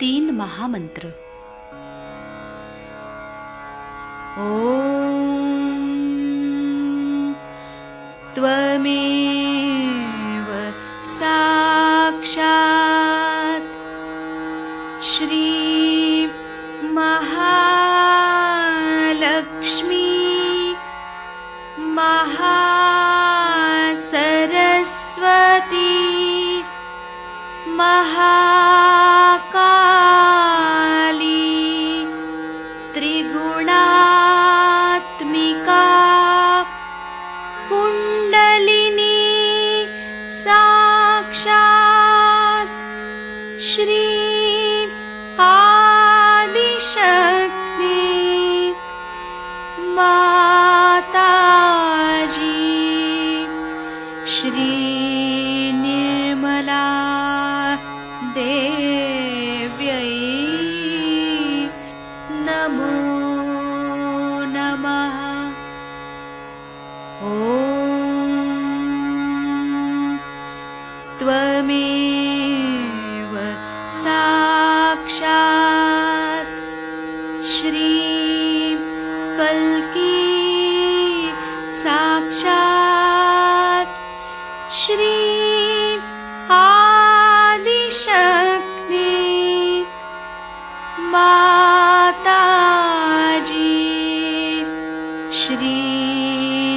तीन महामंत्र। ओम त्वमेव साक्षात् श्री महालक्ष्मी महासरस्वती महाकाली त्रिगुणात्मिका कुंडलिनी साक्षात् श्री आदिशक्ति माताजी श्री निर्मला देव्यै नमो नमः। ॐ त्वमेव साक्षात् श्री कल्की साक्षात् श्री आदिशक्ति माताजी श्री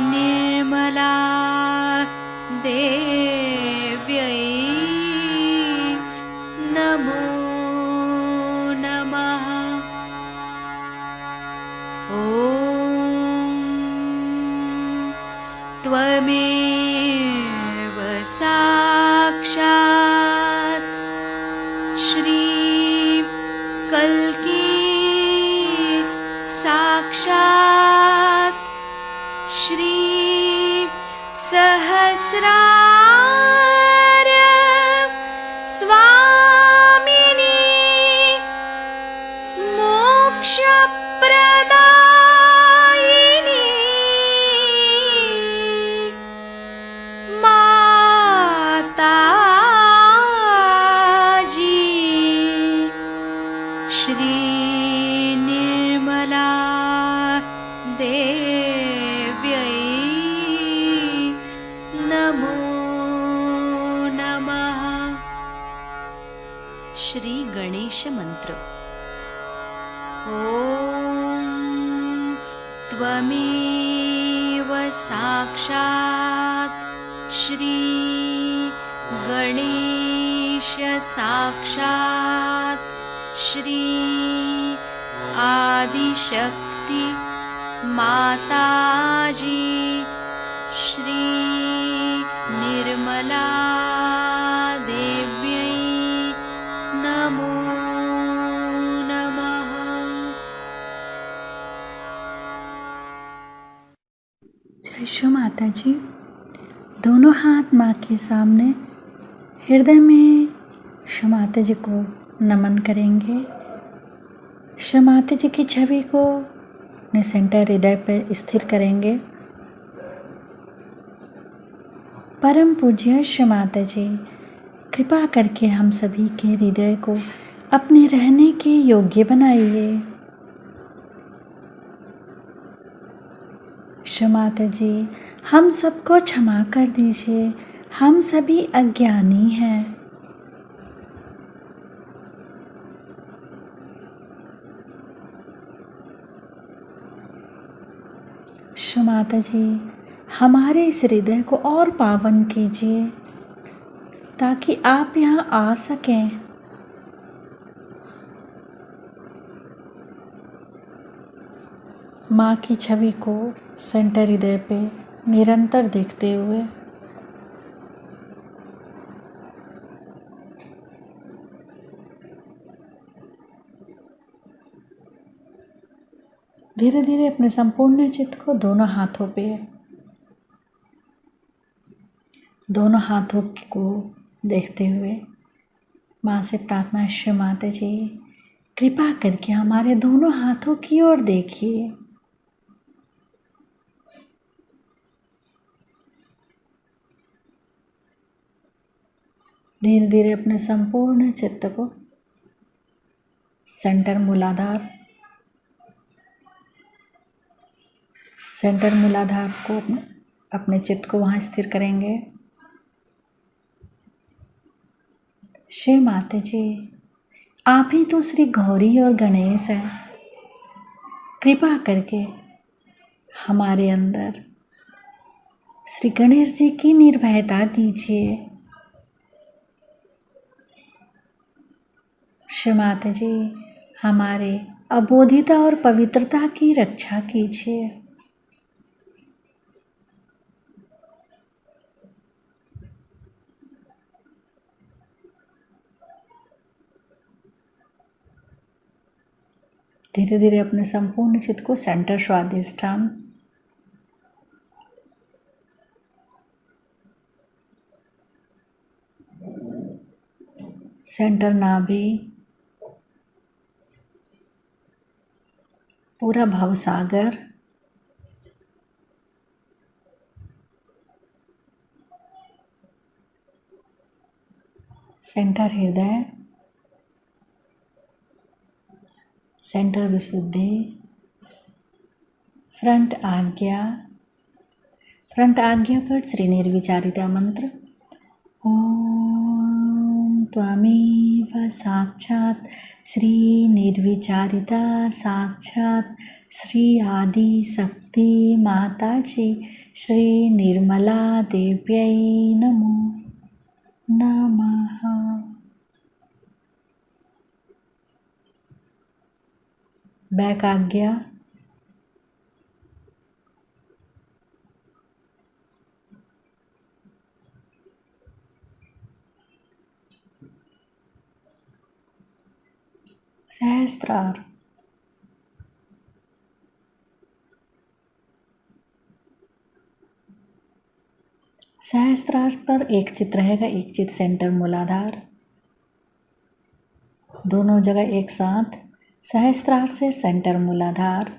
निर्मला देव्यै नमो नमः। ॐ त्वमेव साक्षात् श्री कल्की साक्षात् श्री सहस्रार स्वामिनी मोक्षप्रदायिनी माताजी श्री निर्मला देव्यै नमो नमः। श्री गणेश मंत्र। ॐ त्वमेव साक्षात् श्री गणेश साक्षात् श्री आदिशक्ति माताजी श्री निर्मला देव्यै नमो नमः। जय श्री माता जी। दोनों हाथ माँ के सामने हृदय में श्री माता जी को नमन करेंगे। श्री माता जी की छवि को अपने सेंटर हृदय पर स्थिर करेंगे। परम पूज्य श्री माता जी, कृपा करके हम सभी के हृदय को अपने रहने के योग्य बनाइए। श्री माता जी, हम सबको क्षमा कर दीजिए, हम सभी अज्ञानी हैं। श्री माता जी, हमारे इस हृदय को और पावन कीजिए ताकि आप यहाँ आ सकें। माँ की छवि को सेंटर हृदय पे निरंतर देखते हुए धीरे धीरे अपने संपूर्ण चित्त को दोनों हाथों को देखते हुए माँ से प्रार्थना, श्री माता जी कृपा करके हमारे दोनों हाथों की ओर देखिए। धीरे धीरे अपने संपूर्ण चित्त को सेंटर मूलाधार को अपने चित्त को वहाँ स्थिर करेंगे। श्री माता जी, आप ही तो श्री गौरी और गणेश हैं। कृपा करके हमारे अंदर श्री गणेश जी की निर्भयता दीजिए। श्री माता जी, हमारे अबोधिता और पवित्रता की रक्षा कीजिए। धीरे धीरे अपने संपूर्ण चित्त को सेंटर स्वादिष्ठान सेंटर नाभि, पूरा भवसागर, सेंटर हृदय, सेंटर विशुद्धि, फ्रंट आज्ञा पर श्री निर्विचारिता मंत्र। ओम त्वमेव साक्षात् श्री निर्विचारिता साक्षात् श्री आदि शक्ति माताजी श्री निर्मला देव्यै नमो नमः। बैक आज्ञा। सहस्त्रार। सहस्त्रार पर एक चित्र रहेगा, एक चित्र सेंटर मूलाधार, दोनों जगह एक साथ। सहस्त्रार से सेंटर मूलाधार,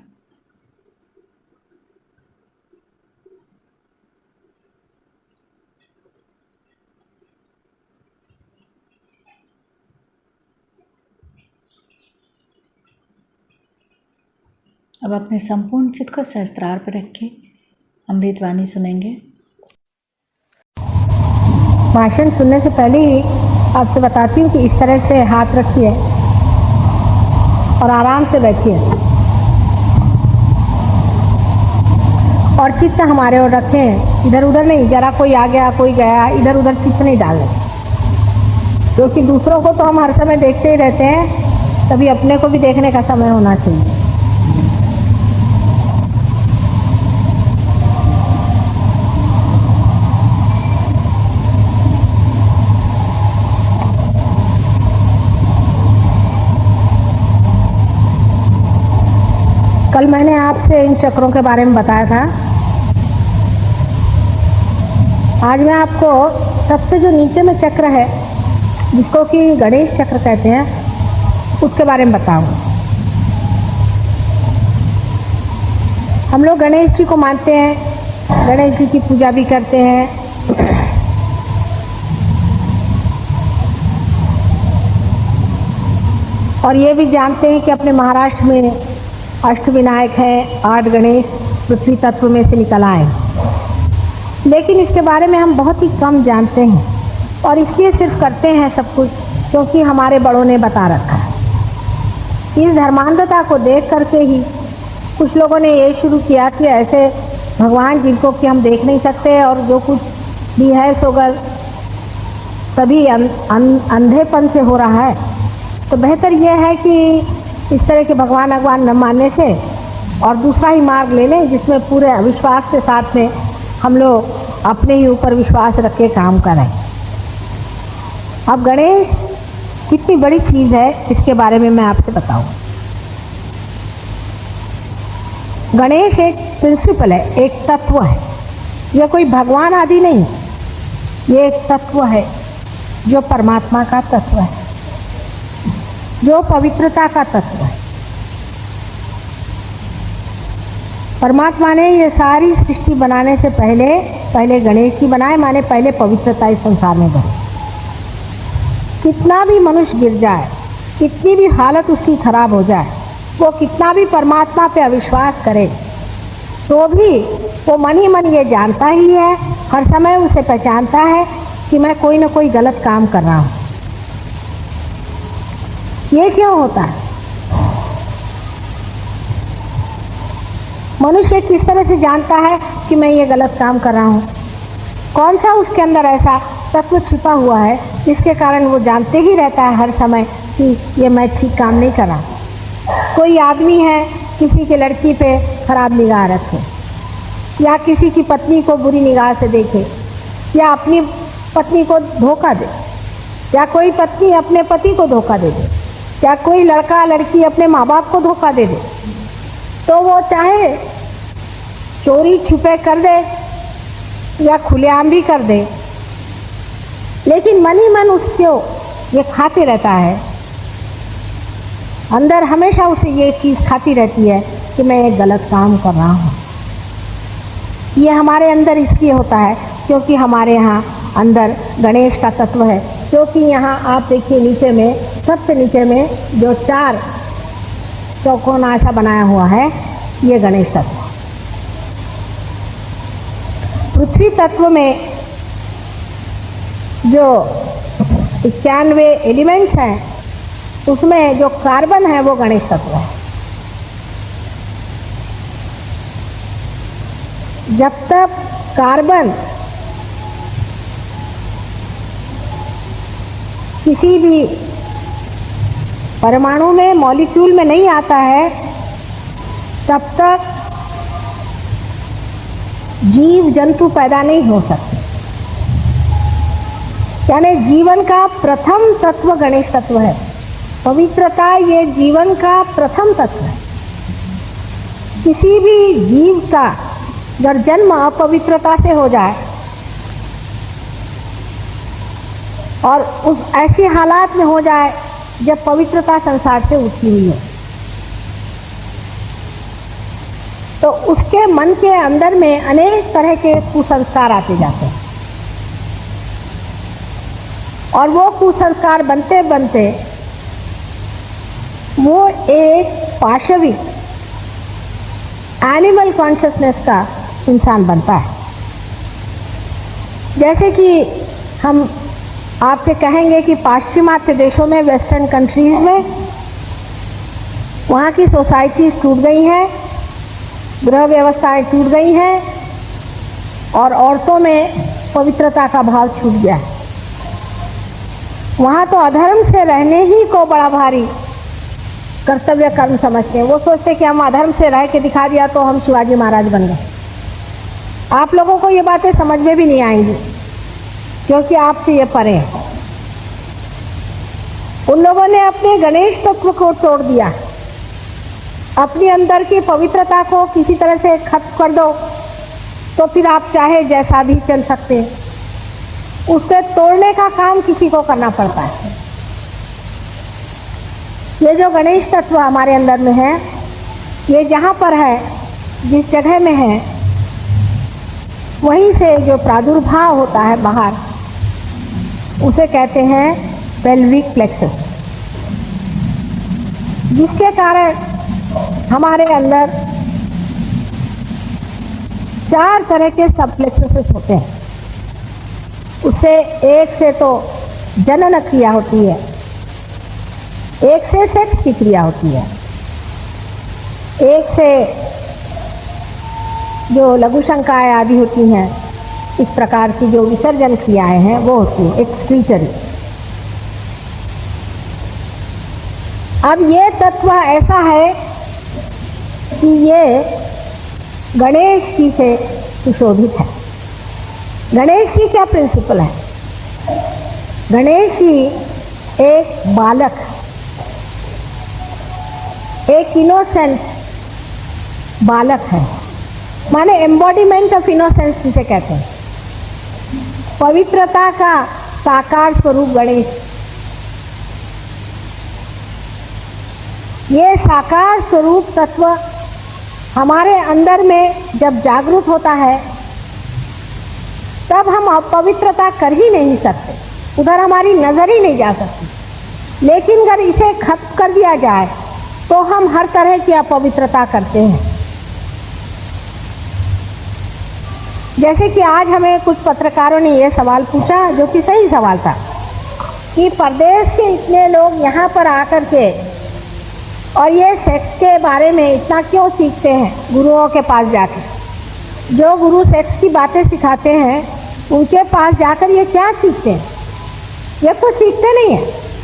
अब अपने संपूर्ण चित्त को सहस्त्रार पर रखें। अमृतवाणी सुनेंगे। भाषण सुनने से पहले ही आपसे बताती हूँ कि इस तरह से हाथ रखिए और आराम से बैठिए और चित्त हमारे ओर रखें, इधर उधर नहीं। जरा कोई आ गया कोई गया, इधर उधर चित्त नहीं डालने, क्योंकि दूसरों को तो हम हर समय देखते ही रहते हैं, तभी अपने को भी देखने का समय होना चाहिए। कल मैंने आपसे इन चक्रों के बारे में बताया था। आज मैं आपको सबसे जो नीचे में चक्र है, जिसको कि गणेश चक्र कहते हैं, उसके बारे में बताऊं। हम लोग गणेश जी को मानते हैं, गणेश जी की पूजा भी करते हैं। और ये भी जानते हैं कि अपने महाराष्ट्र में अष्टविनायक है, 8 गणेश पृथ्वी तत्व में से निकल आए। लेकिन इसके बारे में हम बहुत ही कम जानते हैं और इसलिए सिर्फ करते हैं सब कुछ क्योंकि हमारे बड़ों ने बता रखा है। इस धर्मांधता को देख करके ही कुछ लोगों ने ये शुरू किया कि ऐसे भगवान जिनको कि हम देख नहीं सकते और जो कुछ भी है सोगल सभी अंधेपन से हो रहा है, तो बेहतर यह है कि इस तरह के भगवान न मानने से और दूसरा ही मार्ग ले लें जिसमें पूरे विश्वास के साथ में हम लोग अपने ही ऊपर विश्वास रख के काम करें। अब गणेश कितनी बड़ी चीज़ है इसके बारे में मैं आपसे बताऊं। गणेश एक प्रिंसिपल है, एक तत्व है। यह कोई भगवान आदि नहीं, ये एक तत्व है जो परमात्मा का तत्व है, जो पवित्रता का तत्व है। परमात्मा ने ये सारी सृष्टि बनाने से पहले गणेश जी बनाए, माने पहले पवित्रता इस संसार में भरी। कितना भी मनुष्य गिर जाए, कितनी भी हालत उसकी खराब हो जाए, वो कितना भी परमात्मा पे अविश्वास करे, तो भी वो मन ही मन ये जानता ही है, हर समय उसे पहचानता है कि मैं कोई ना कोई गलत काम कर रहा हूँ। ये क्यों होता है? मनुष्य किस तरह से जानता है कि मैं ये गलत काम कर रहा हूँ? कौन सा उसके अंदर ऐसा तत्व छिपा हुआ है जिसके कारण वो जानते ही रहता है हर समय कि ये मैं ठीक काम नहीं कर रहा। कोई आदमी है किसी की लड़की पे खराब निगाह रखे, या किसी की पत्नी को बुरी निगाह से देखे, या अपनी पत्नी को धोखा दे, या कोई पत्नी अपने पति को धोखा दे दे, या कोई लड़का लड़की अपने माँ बाप को धोखा दे दे, तो वो चाहे चोरी छुपे कर दे या खुलेआम भी कर दे, लेकिन मन ही मन उसको ये खाते रहता है। अंदर हमेशा उसे ये चीज़ खाती रहती है कि मैं एक गलत काम कर रहा हूँ। ये हमारे अंदर इसलिए होता है क्योंकि हमारे यहाँ अंदर गणेश का तत्व है। क्योंकि यहाँ आप देखिए नीचे में, सबसे नीचे में जो 4 चौकोना ऐसा बनाया हुआ है, ये गणेश तत्व। पृथ्वी तत्व में जो 91 एलिमेंट्स हैं, उसमें जो कार्बन है वो गणेश तत्व है। जब तक कार्बन किसी भी परमाणु में, मॉलिक्यूल में नहीं आता है, तब तक जीव जंतु पैदा नहीं हो सकते। यानी जीवन का प्रथम तत्व गणेश तत्व है। पवित्रता ये जीवन का प्रथम तत्व है। किसी भी जीव का अगर जन्म अपवित्रता से हो जाए और उस ऐसे हालात में हो जाए जब पवित्रता संसार से उठी हुई है, तो उसके मन के अंदर में अनेक तरह के कुसंस्कार आते जाते हैं और वो कुसंस्कार बनते बनते वो एक पाशविक एनिमल कॉन्शियसनेस का इंसान बनता है। जैसे कि हम आपसे कहेंगे कि पाश्चिमात्य देशों में, वेस्टर्न कंट्रीज में, वहाँ की सोसाइटीज टूट गई हैं, गृह व्यवस्थाएं टूट गई हैं और औरतों में पवित्रता का भाव छूट गया है। वहाँ तो अधर्म से रहने ही को बड़ा भारी कर्तव्य कर्म समझते हैं। वो सोचते कि हम अधर्म से रह के दिखा दिया तो हम शिवाजी महाराज बन गए। आप लोगों को ये बातें समझ में भी नहीं आएंगी क्योंकि आपसे ये परे है। उन लोगों ने अपने गणेश तत्व को तोड़ दिया, अपने अंदर की पवित्रता को किसी तरह से खत्म कर दो तो फिर आप चाहे जैसा भी चल सकते हैं। उससे तोड़ने का काम किसी को करना पड़ता है। ये जो गणेश तत्व हमारे अंदर में है, ये जहाँ पर है, जिस जगह में है, वहीं से जो प्रादुर्भाव होता है बाहर, उसे कहते हैं पेल्विक प्लेक्सस, जिसके कारण हमारे अंदर 4 तरह के सब प्लेक्सस होते हैं। उससे एक से तो जनन क्रिया होती है, एक से सेक्स की क्रिया होती है, एक से जो लघु शंकाएं आदि होती हैं, इस प्रकार की जो विसर्जन क्रियाएं हैं वो होती हैं, एक्सक्रीटरी। अब ये तत्व ऐसा है कि ये गणेश जी से सुशोभित है। गणेश जी क्या प्रिंसिपल है? गणेश जी एक बालक, एक इनोसेंट बालक है, माने एम्बॉडीमेंट ऑफ इनोसेंस जिसे कहते हैं, पवित्रता का साकार स्वरूप गणेश। ये साकार स्वरूप तत्व हमारे अंदर में जब जागरूक होता है तब हम अपवित्रता कर ही नहीं सकते, उधर हमारी नजर ही नहीं जा सकती। लेकिन अगर इसे खत्म कर दिया जाए तो हम हर तरह की अपवित्रता करते हैं। जैसे कि आज हमें कुछ पत्रकारों ने ये सवाल पूछा, जो कि सही सवाल था, कि परदेश के इतने लोग यहाँ पर आकर के और ये सेक्स के बारे में इतना क्यों सीखते हैं गुरुओं के पास जाकर। जो गुरु सेक्स की बातें सिखाते हैं उनके पास जाकर ये क्या सीखते हैं? ये कुछ सीखते नहीं है।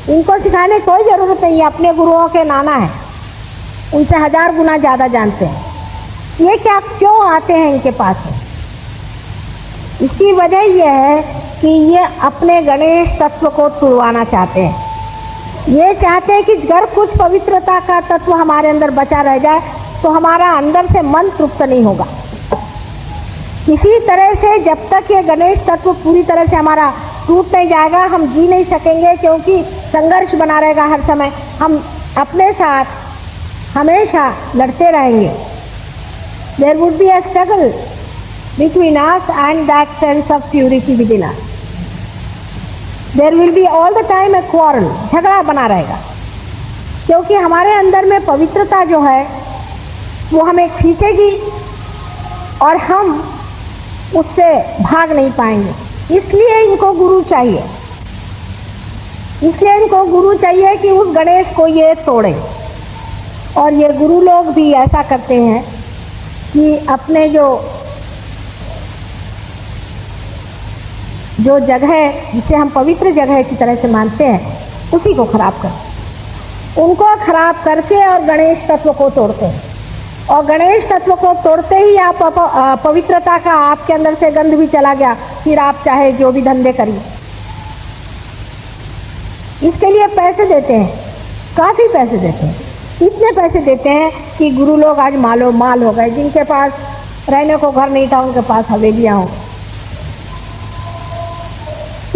इनको सिखाने कोई ज़रूरत नहीं है, अपने गुरुओं के नाना हैं, उनसे 1000 गुना ज़्यादा जानते हैं। ये क्या क्यों आते हैं इनके पास? इसकी वजह यह है कि ये अपने गणेश तत्व को तुड़वाना चाहते हैं। ये चाहते हैं कि अगर कुछ पवित्रता का तत्व हमारे अंदर बचा रह जाए तो हमारा अंदर से मन तृप्त नहीं होगा। किसी तरह से जब तक ये गणेश तत्व पूरी तरह से हमारा टूट नहीं जाएगा हम जी नहीं सकेंगे, क्योंकि संघर्ष बना रहेगा हर समय। हम अपने साथ हमेशा लड़ते रहेंगे। There would be a struggle between us and that sense of purity within us. There will be all the time a quarrel, झगड़ा बना रहेगा, क्योंकि हमारे अंदर में पवित्रता जो है वो हमें खींचेगी और हम उससे भाग नहीं पाएंगे। इसलिए इनको गुरु चाहिए। इसलिए इनको गुरु चाहिए कि उस गणेश को ये तोड़े। और ये गुरु लोग भी ऐसा करते हैं कि अपने जो जगह जिसे हम पवित्र जगह की तरह से मानते हैं उसी को खराब करते, उनको खराब करके और गणेश तत्व को तोड़ते हैं। और गणेश तत्व को तोड़ते ही आप पवित्रता का आपके अंदर से गंध भी चला गया, फिर आप चाहे जो भी धंधे करिए। इसके लिए पैसे देते हैं, काफ़ी पैसे देते हैं। इतने पैसे देते हैं कि गुरु लोग आज मालो माल हो गए। जिनके पास रहने को घर नहीं था उनके पास हवेलियाँ हो।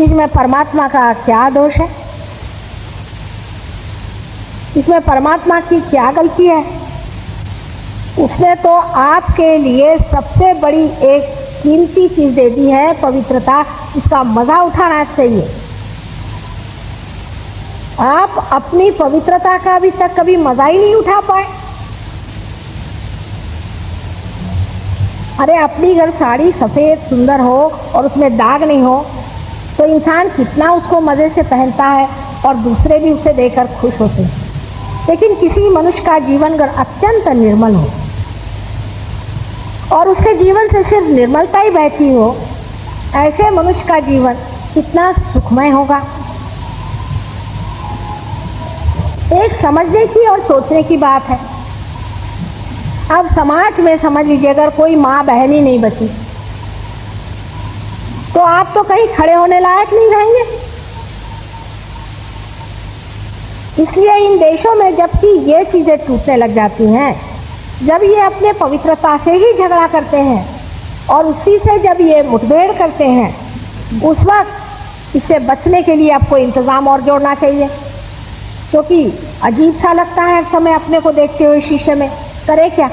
इसमें परमात्मा का क्या दोष है? इसमें परमात्मा की क्या गलती है? उसने तो आपके लिए सबसे बड़ी एक कीमती चीज़ दे दी है, पवित्रता। उसका मज़ा उठाना चाहिए। आप अपनी पवित्रता का अभी तक कभी मज़ा ही नहीं उठा पाए। अरे अपनी घर साड़ी सफ़ेद सुंदर हो और उसमें दाग नहीं हो तो इंसान कितना उसको मज़े से पहनता है और दूसरे भी उसे देखकर खुश होते हैं। लेकिन किसी मनुष्य का जीवन अगर अत्यंत निर्मल हो और उसके जीवन से सिर्फ निर्मलता ही बहती हो, ऐसे मनुष्य का जीवन कितना सुखमय होगा। एक समझने की और सोचने की बात है। अब समाज में समझ लीजिए अगर कोई माँ बहन ही नहीं बची तो आप तो कहीं खड़े होने लायक नहीं रहेंगे। इसलिए इन देशों में जबकि ये चीज़ें टूटने लग जाती हैं, जब ये अपने पवित्रता से ही झगड़ा करते हैं और उसी से जब ये मुठभेड़ करते हैं, उस वक्त इससे बचने के लिए आपको इंतज़ाम और जोड़ना चाहिए। क्योंकि अजीब सा लगता है हर समय अपने को देखते हुए शीशे में, करे क्या।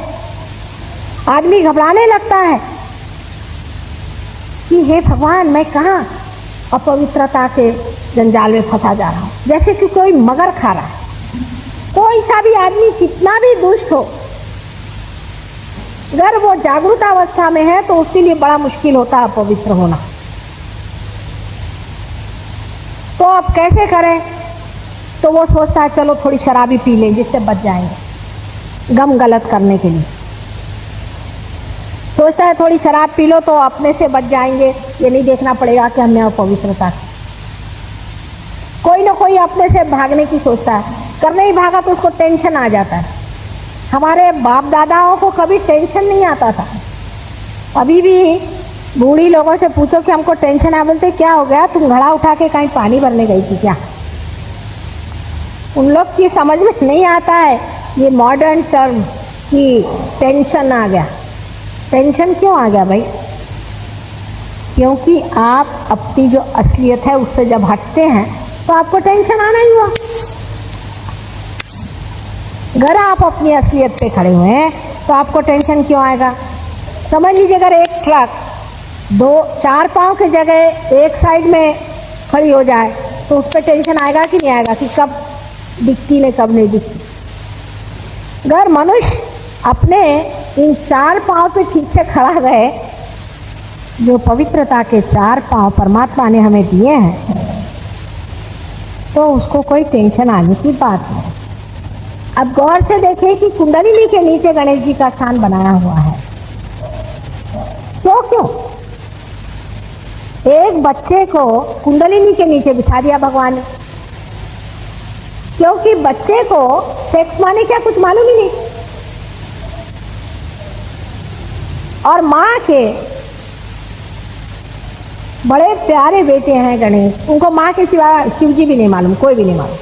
आदमी घबराने लगता है कि हे भगवान मैं कहाँ अपवित्रता के जंजाल में फंसा जा रहा हूँ, जैसे कि कोई मगर खा रहा है। कोई सा भी आदमी कितना भी दुष्ट हो, अगर वो जागरूक अवस्था में है तो उसके लिए बड़ा मुश्किल होता है पवित्र होना। तो अब कैसे करें? तो वो सोचता है चलो थोड़ी शराबी पी लें जिससे बच जाएंगे गम गलत करने के लिए। सोचता है थोड़ी शराब पी लो तो अपने से बच जाएंगे, ये नहीं देखना पड़ेगा कि हमने अपवित्रता की। कोई ना कोई अपने से भागने की सोचता है, करने ही भागा तो उसको टेंशन आ जाता है। हमारे बाप दादाओं को कभी टेंशन नहीं आता था। अभी भी बूढ़ी लोगों से पूछो कि हमको टेंशन आ, बोलते क्या हो गया, तुम घड़ा उठा के कहीं पानी भरने गई थी क्या? उन लोग की समझ में नहीं आता है ये मॉडर्न टर्म कि टेंशन आ गया। टेंशन क्यों आ गया भाई? क्योंकि आप अपनी जो असलियत है उससे जब हटते हैं तो आपको टेंशन आना ही हुआ। अगर आप अपनी असलियत पे खड़े हुए हैं तो आपको टेंशन क्यों आएगा? समझ लीजिए अगर एक ट्रक 4 पाँव की जगह एक साइड में खड़ी हो जाए तो उस पर टेंशन आएगा कि नहीं आएगा कि कब दिखती नहीं कब नहीं दिखती। अगर मनुष्य अपने इन 4 पाँव पे ठीक से खड़ा रहे, जो पवित्रता के 4 पाँव परमात्मा ने हमें दिए हैं, तो उसको कोई टेंशन आने की बात नहीं। अब गौर से देखिए कि कुंडलिनी के नीचे गणेश जी का स्थान बनाया हुआ है। क्यों? एक बच्चे को कुंडलिनी के नीचे बिठा दिया भगवान ने, क्योंकि बच्चे को सेक्स माने क्या कुछ मालूम ही नहीं। और माँ के बड़े प्यारे बेटे हैं गणेश, उनको माँ के सिवा शिव जी भी नहीं मालूम, कोई भी नहीं मालूम।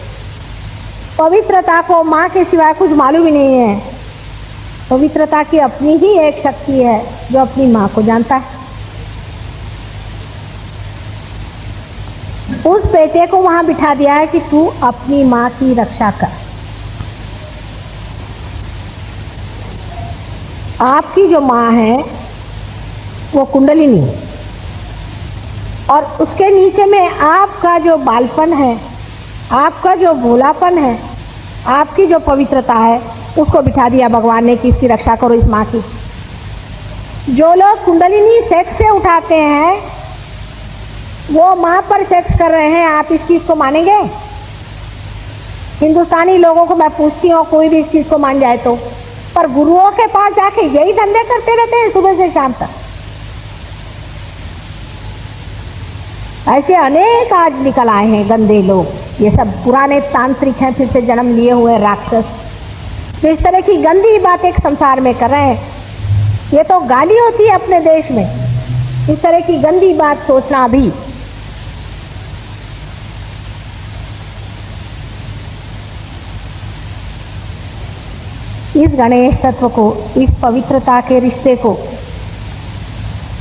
पवित्रता को माँ के सिवा कुछ मालूम ही नहीं है। पवित्रता की अपनी ही एक शक्ति है जो अपनी माँ को जानता है। उस बेटे को वहां बिठा दिया है कि तू अपनी माँ की रक्षा कर। आपकी जो माँ है वो कुंडलिनी है और उसके नीचे में आपका जो बालपन है, आपका जो भोलापन है, आपकी जो पवित्रता है, उसको बिठा दिया भगवान ने कि इसकी रक्षा करो इस माँ की। जो लोग कुंडलिनी सेक्स से उठाते हैं वो माँ पर सेक्स कर रहे हैं, आप इस चीज़ को मानेंगे? हिंदुस्तानी लोगों को मैं पूछती हूँ, कोई भी इस चीज को मान जाए तो, पर गुरुओं के पास जाके यही धंधे करते रहते हैं सुबह से शाम तक। ऐसे अनेक आज निकल आए हैं गंदे लोग, ये सब पुराने तांत्रिक हैं, फिर से जन्म लिए हुए राक्षस, तो इस तरह की गंदी बातें संसार में कर रहे हैं। ये तो गाली होती है अपने देश में, इस तरह की गंदी बात सोचना भी। इस गणेश तत्व को, इस पवित्रता के रिश्ते को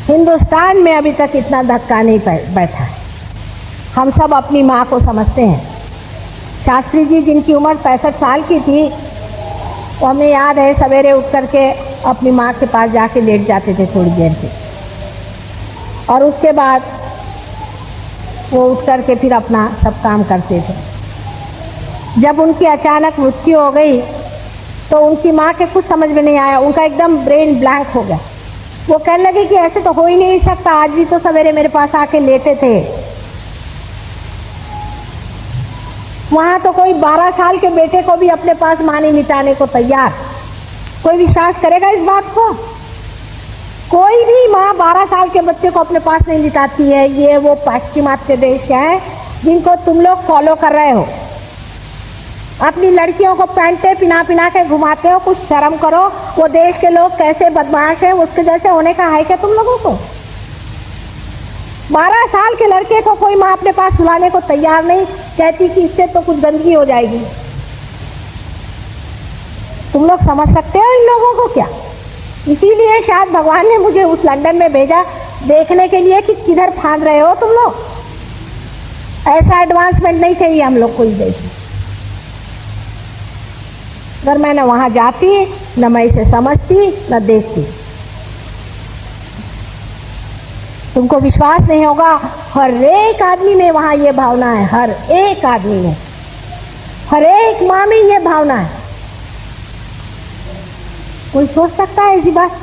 हिंदुस्तान में अभी तक इतना धक्का नहीं बैठा है। हम सब अपनी माँ को समझते हैं। शास्त्री जी जिनकी उम्र 65 साल की थी, तो हमें याद है सवेरे उठ करके अपनी माँ के पास जाके लेट जाते थे थोड़ी देर के, और उसके बाद वो उठ करके फिर अपना सब काम करते थे। जब उनकी अचानक मृत्यु हो गई तो उनकी माँ के कुछ समझ में नहीं आया, उनका एकदम ब्रेन ब्लैंक हो गया। वो कहने लगे कि ऐसे तो हो ही नहीं सकता, आज भी तो सवेरे मेरे पास आके लेटे थे। वहां तो कोई 12 साल के बेटे को भी अपने पास मां नहीं लिटाने को तैयार। कोई विश्वास करेगा इस बात को? कोई भी माँ 12 साल के बच्चे को अपने पास नहीं लिटाती है। ये वो पाश्चिमात्य देश हैं जिनको तुम लोग फॉलो कर रहे हो। अपनी लड़कियों को पैंटे पिना के घुमाते हो, कुछ शर्म करो। वो देश के लोग कैसे बदमाश हैं, उसके जैसे होने का है क्या तुम लोगों को? 12 साल के लड़के को कोई माँ अपने पास सुलाने को तैयार नहीं, कहती कि इससे तो कुछ गंदगी हो जाएगी। तुम लोग समझ सकते हो इन लोगों को क्या? इसीलिए शायद भगवान ने मुझे उस लंदन में भेजा, देखने के लिए कि किधर फांद रहे हो तुम लोग। ऐसा एडवांसमेंट नहीं चाहिए हम लोग को इस देश में। अगर मैं न वहां जाती, न मैं इसे समझती, न देखती। तुमको विश्वास नहीं होगा, हर एक आदमी में वहां ये भावना है, हर एक आदमी में, हर एक माँ में ये भावना है। कोई सोच सकता है ऐसी बात?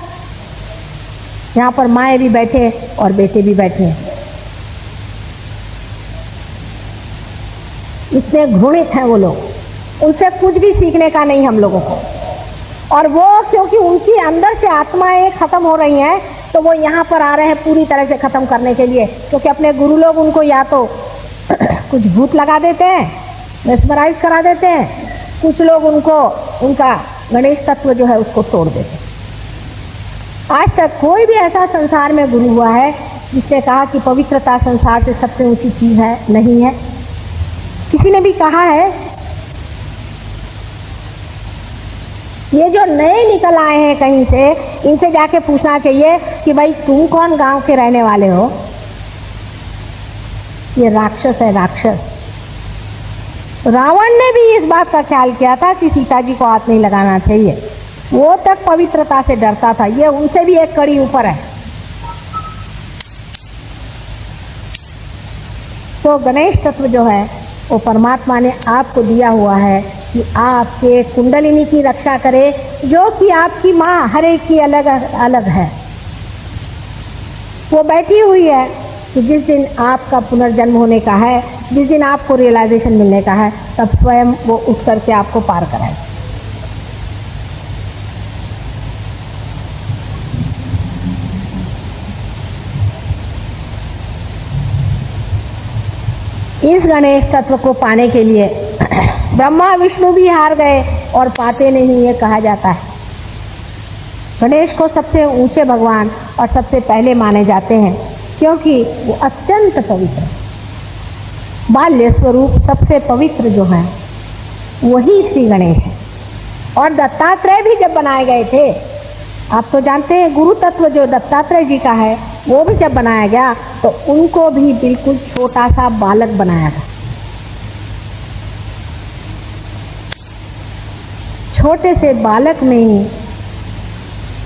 यहाँ पर माएँ भी बैठे और बेटे भी बैठे हैं। इतने घृणित हैं वो लोग, उनसे कुछ भी सीखने का नहीं हम लोगों को। और वो क्योंकि उनकी अंदर से आत्माएं खत्म हो रही हैं, तो वो यहाँ पर आ रहे हैं पूरी तरह से खत्म करने के लिए। क्योंकि अपने गुरु लोग उनको या तो कुछ भूत लगा देते हैं, मेस्मराइज करा देते हैं, कुछ लोग उनको उनका गणेश तत्व जो है उसको तोड़ देते हैं। आज तक कोई भी ऐसा संसार में गुरु हुआ है जिसने कहा कि पवित्रता संसार से सबसे ऊंची चीज है? नहीं है। किसी ने भी कहा है? ये जो नए निकल आए हैं कहीं से, इनसे जाके पूछना चाहिए कि भाई तुम कौन गांव के रहने वाले हो? ये राक्षस है, राक्षस। रावण ने भी इस बात का ख्याल किया था कि सीता जी को हाथ नहीं लगाना चाहिए, वो तक पवित्रता से डरता था। ये उनसे भी एक कड़ी ऊपर है। तो गणेश तत्व जो है वो परमात्मा ने आपको दिया हुआ है कि आपके कुंडलिनी की रक्षा करे, जो कि आपकी माँ हर एक की अलग अलग है। वो बैठी हुई है कि जिस दिन आपका पुनर्जन्म होने का है, जिस दिन आपको रियलाइजेशन मिलने का है, तब स्वयं वो उठ करके आपको पार कराए। इस गणेश तत्व को पाने के लिए ब्रह्मा विष्णु भी हार गए और पाते नहीं, ये कहा जाता है। गणेश को सबसे ऊंचे भगवान और सबसे पहले माने जाते हैं क्योंकि वो अत्यंत पवित्र, बाल्य स्वरूप सबसे पवित्र जो है वही श्री गणेश है। और दत्तात्रेय भी जब बनाए गए थे, आप तो जानते हैं गुरु तत्व जो दत्तात्रेय जी का है, वो भी जब बनाया गया तो उनको भी बिल्कुल छोटा सा बालक बनाया गया। छोटे से बालक में ही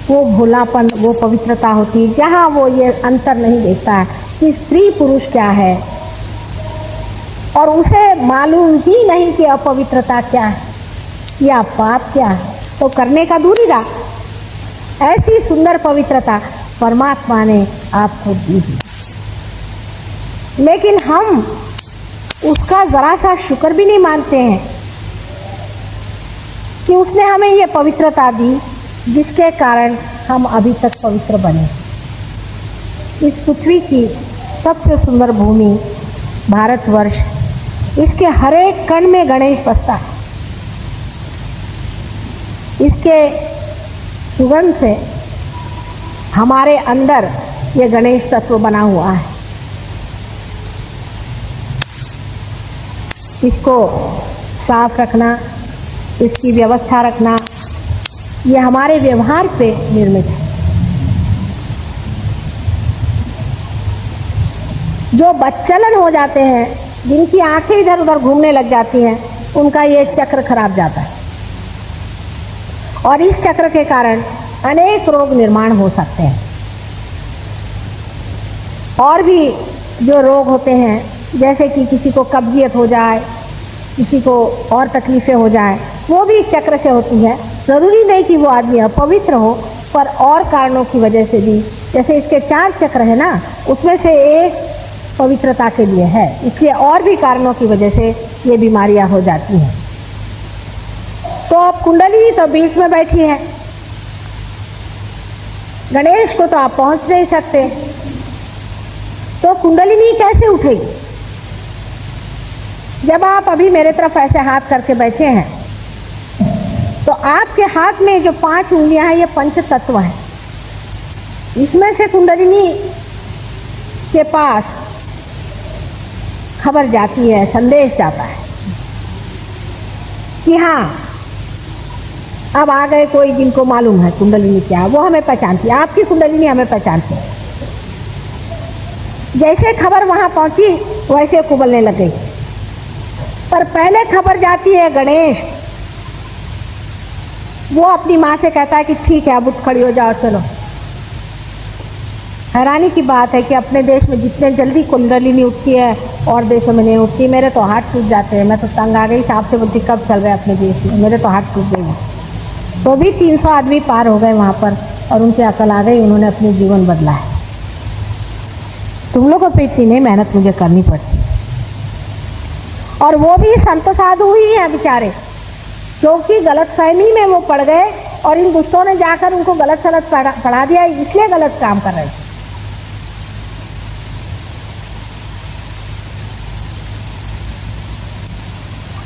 वो भोलापन, वो पवित्रता होती है, जहाँ वो ये अंतर नहीं देखता है कि स्त्री पुरुष क्या है, और उसे मालूम ही नहीं कि अपवित्रता क्या है या पाप क्या है, तो करने का दूर ही रहा। ऐसी सुंदर पवित्रता परमात्मा ने आपको दी है, लेकिन हम उसका जरा सा शुक्र भी नहीं मानते हैं कि उसने हमें ये पवित्रता दी जिसके कारण हम अभी तक पवित्र बने। इस पृथ्वी की सबसे सुंदर भूमि भारतवर्ष, इसके हर एक कण में गणेश बसता है। इसके सुगंध से हमारे अंदर ये गणेश तत्व बना हुआ है। इसको साफ रखना, इसकी व्यवस्था रखना, ये हमारे व्यवहार पे निर्मित है। जो बच्चलन हो जाते हैं, जिनकी आंखें इधर उधर घूमने लग जाती हैं, उनका ये चक्र खराब जाता है और इस चक्र के कारण अनेक रोग निर्माण हो सकते हैं। और भी जो रोग होते हैं, जैसे कि किसी को कब्जियत हो जाए, किसी को और तकलीफें हो जाए, वो भी इस चक्र से होती है। ज़रूरी नहीं कि वो आदमी अपवित्र हो, पर और कारणों की वजह से भी, जैसे इसके 4 चक्र है ना, उसमें से एक पवित्रता के लिए है, इसलिए और भी कारणों की वजह से ये बीमारियां हो जाती हैं। तो अब कुंडली तो बीच में बैठी है, गणेश को तो आप पहुंच नहीं सकते, तो कुंडलिनी कैसे उठेगी? जब आप अभी मेरे तरफ ऐसे हाथ करके बैठे हैं, तो आपके हाथ में जो 5 उंगलियां हैं, ये पंच तत्व हैं। इसमें से कुंडलिनी के पास खबर जाती है, संदेश जाता है कि हाँ, अब आ गए कोई जिनको मालूम है कुंडलिनी क्या है, वो हमें पहचानती है, आपकी कुंडलिनी हमें पहचानती है। जैसे खबर वहां पहुंची वैसे कुबलने लग गई, पर पहले खबर जाती है गणेश। वो अपनी माँ से कहता है कि ठीक है, अब उठ खड़ी हो जाओ, चलो। हैरानी की बात है कि अपने देश में जितने जल्दी कुंडलिनी उठती है और देशों में नहीं उठती। मेरे तो हाथ टूट जाते हैं, मैं तो तंग आ गई, साहब से बोलती कब चल रहे अपने देश में, मेरे तो हाथ टूट गई। तो भी 300 आदमी पार हो गए वहाँ पर और उनकी अकल आ गई, उन्होंने अपनी जीवन बदला है। तुम लोगों पर इतनी नहीं मेहनत मुझे करनी पड़ती। और वो भी संत साधु ही हैं बेचारे, क्योंकि गलतफहमी में वो पड़ गए और इन दुष्टों ने जाकर उनको गलत सलत पढ़ा दिया, इसलिए गलत काम कर रहे थे।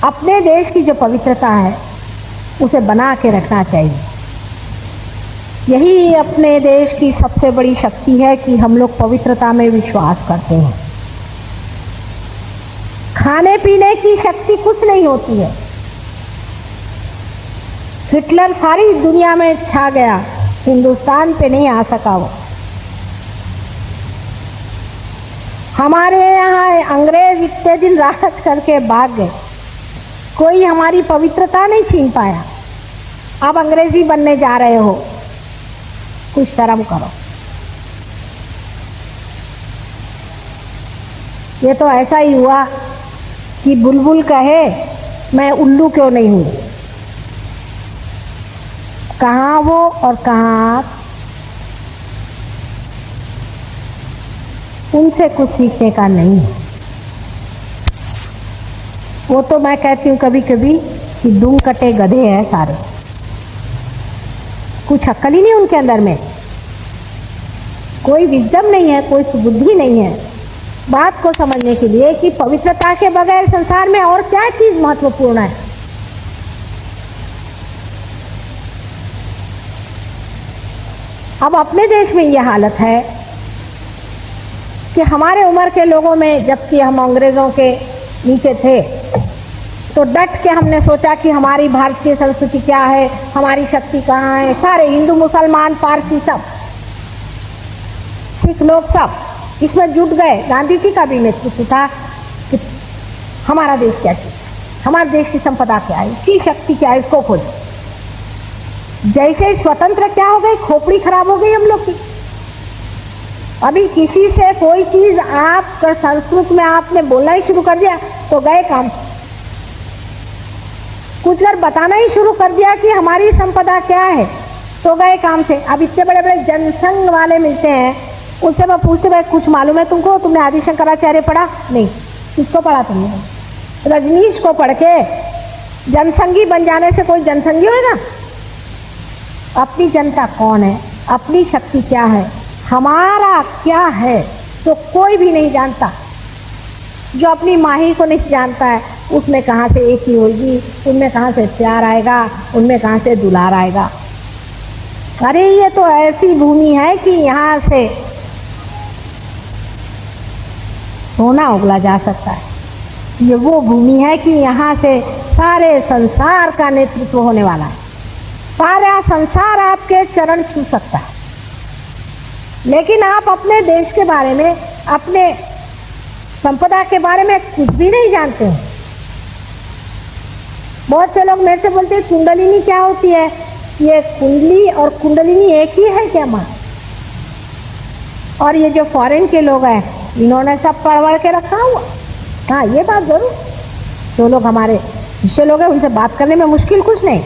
अपने देश की जो पवित्रता है उसे बना के रखना चाहिए। यही अपने देश की सबसे बड़ी शक्ति है कि हम लोग पवित्रता में विश्वास करते हैं। खाने पीने की शक्ति कुछ नहीं होती है। हिटलर सारी दुनिया में छा गया, हिंदुस्तान पे नहीं आ सका वो। हमारे यहाँ अंग्रेज इतने दिन राज करके भाग गए, कोई हमारी पवित्रता नहीं छीन पाया। अब अंग्रेजी बनने जा रहे हो, कुछ शर्म करो। ये तो ऐसा ही हुआ कि बुलबुल कहे मैं उल्लू क्यों नहीं हूं। कहाँ वो और कहाँ आप, उनसे कुछ सीखने का नहीं है। वो तो मैं कहती हूँ कभी कभी कि दुम कटे गधे हैं सारे, कुछ अक्ल ही नहीं उनके अंदर में, कोई विजडम नहीं है, कोई सुबुद्धि नहीं है बात को समझने के लिए कि पवित्रता के बगैर संसार में और क्या चीज महत्वपूर्ण है। अब अपने देश में यह हालत है कि हमारे उम्र के लोगों में, जबकि हम अंग्रेजों के नीचे थे, तो डट के हमने सोचा कि हमारी भारतीय संस्कृति क्या है, हमारी शक्ति कहाँ है। सारे हिंदू, मुसलमान, पारसी, सब सिख लोग सब इसमें जुट गए। गांधी जी का भी नेतृत्व था कि हमारा देश क्या चीज, हमारे देश की संपदा क्या है, इसकी शक्ति क्या है, इसको खोजो। जैसे स्वतंत्र क्या हो गई, खोपड़ी खराब हो गई हम लोग की। अभी किसी से कोई चीज आप संस्कृत में आपने बोलना ही शुरू कर दिया तो गए काम। कुछ अगर बताना ही शुरू कर दिया कि हमारी संपदा क्या है तो गए काम से। अब इतने बड़े बड़े जनसंघ वाले मिलते हैं, उनसे मैं पूछते भाई कुछ मालूम है तुमको, तुमने आदि शंकराचार्य पढ़ा? नहीं। किसको पढ़ा तुमने? रजनीश को पढ़ के जनसंगी बन जाने से कोई जनसंगी होगा? अपनी जनता कौन है, अपनी शक्ति क्या है, हमारा क्या है, तो कोई भी नहीं जानता। जो अपनी माही को नहीं जानता है उसमें कहाँ से एक ही होगी, उनमें कहाँ से प्यार आएगा, उनमें कहाँ से दुलार आएगा। अरे ये तो ऐसी भूमि है कि यहाँ से सोना उगला जा सकता है। ये वो भूमि है कि यहाँ से सारे संसार का नेतृत्व होने वाला है। सारा संसार आपके चरण छू सकता है। लेकिन आप अपने देश के बारे में, अपने संपदा के बारे में कुछ भी नहीं जानते हैं। बहुत से लोग मेरे से बोलते हैं कुंडलिनी क्या होती है? ये कुंडली और कुंडलिनी एक ही है क्या माँ? और ये जो फॉरेन के लोग हैं इन्होंने सब पढ़ के रखा हुआ। हाँ, ये बात जरूर, जो लोग हमारे शिष्य लोग हैं उनसे बात करने में मुश्किल कुछ नहीं,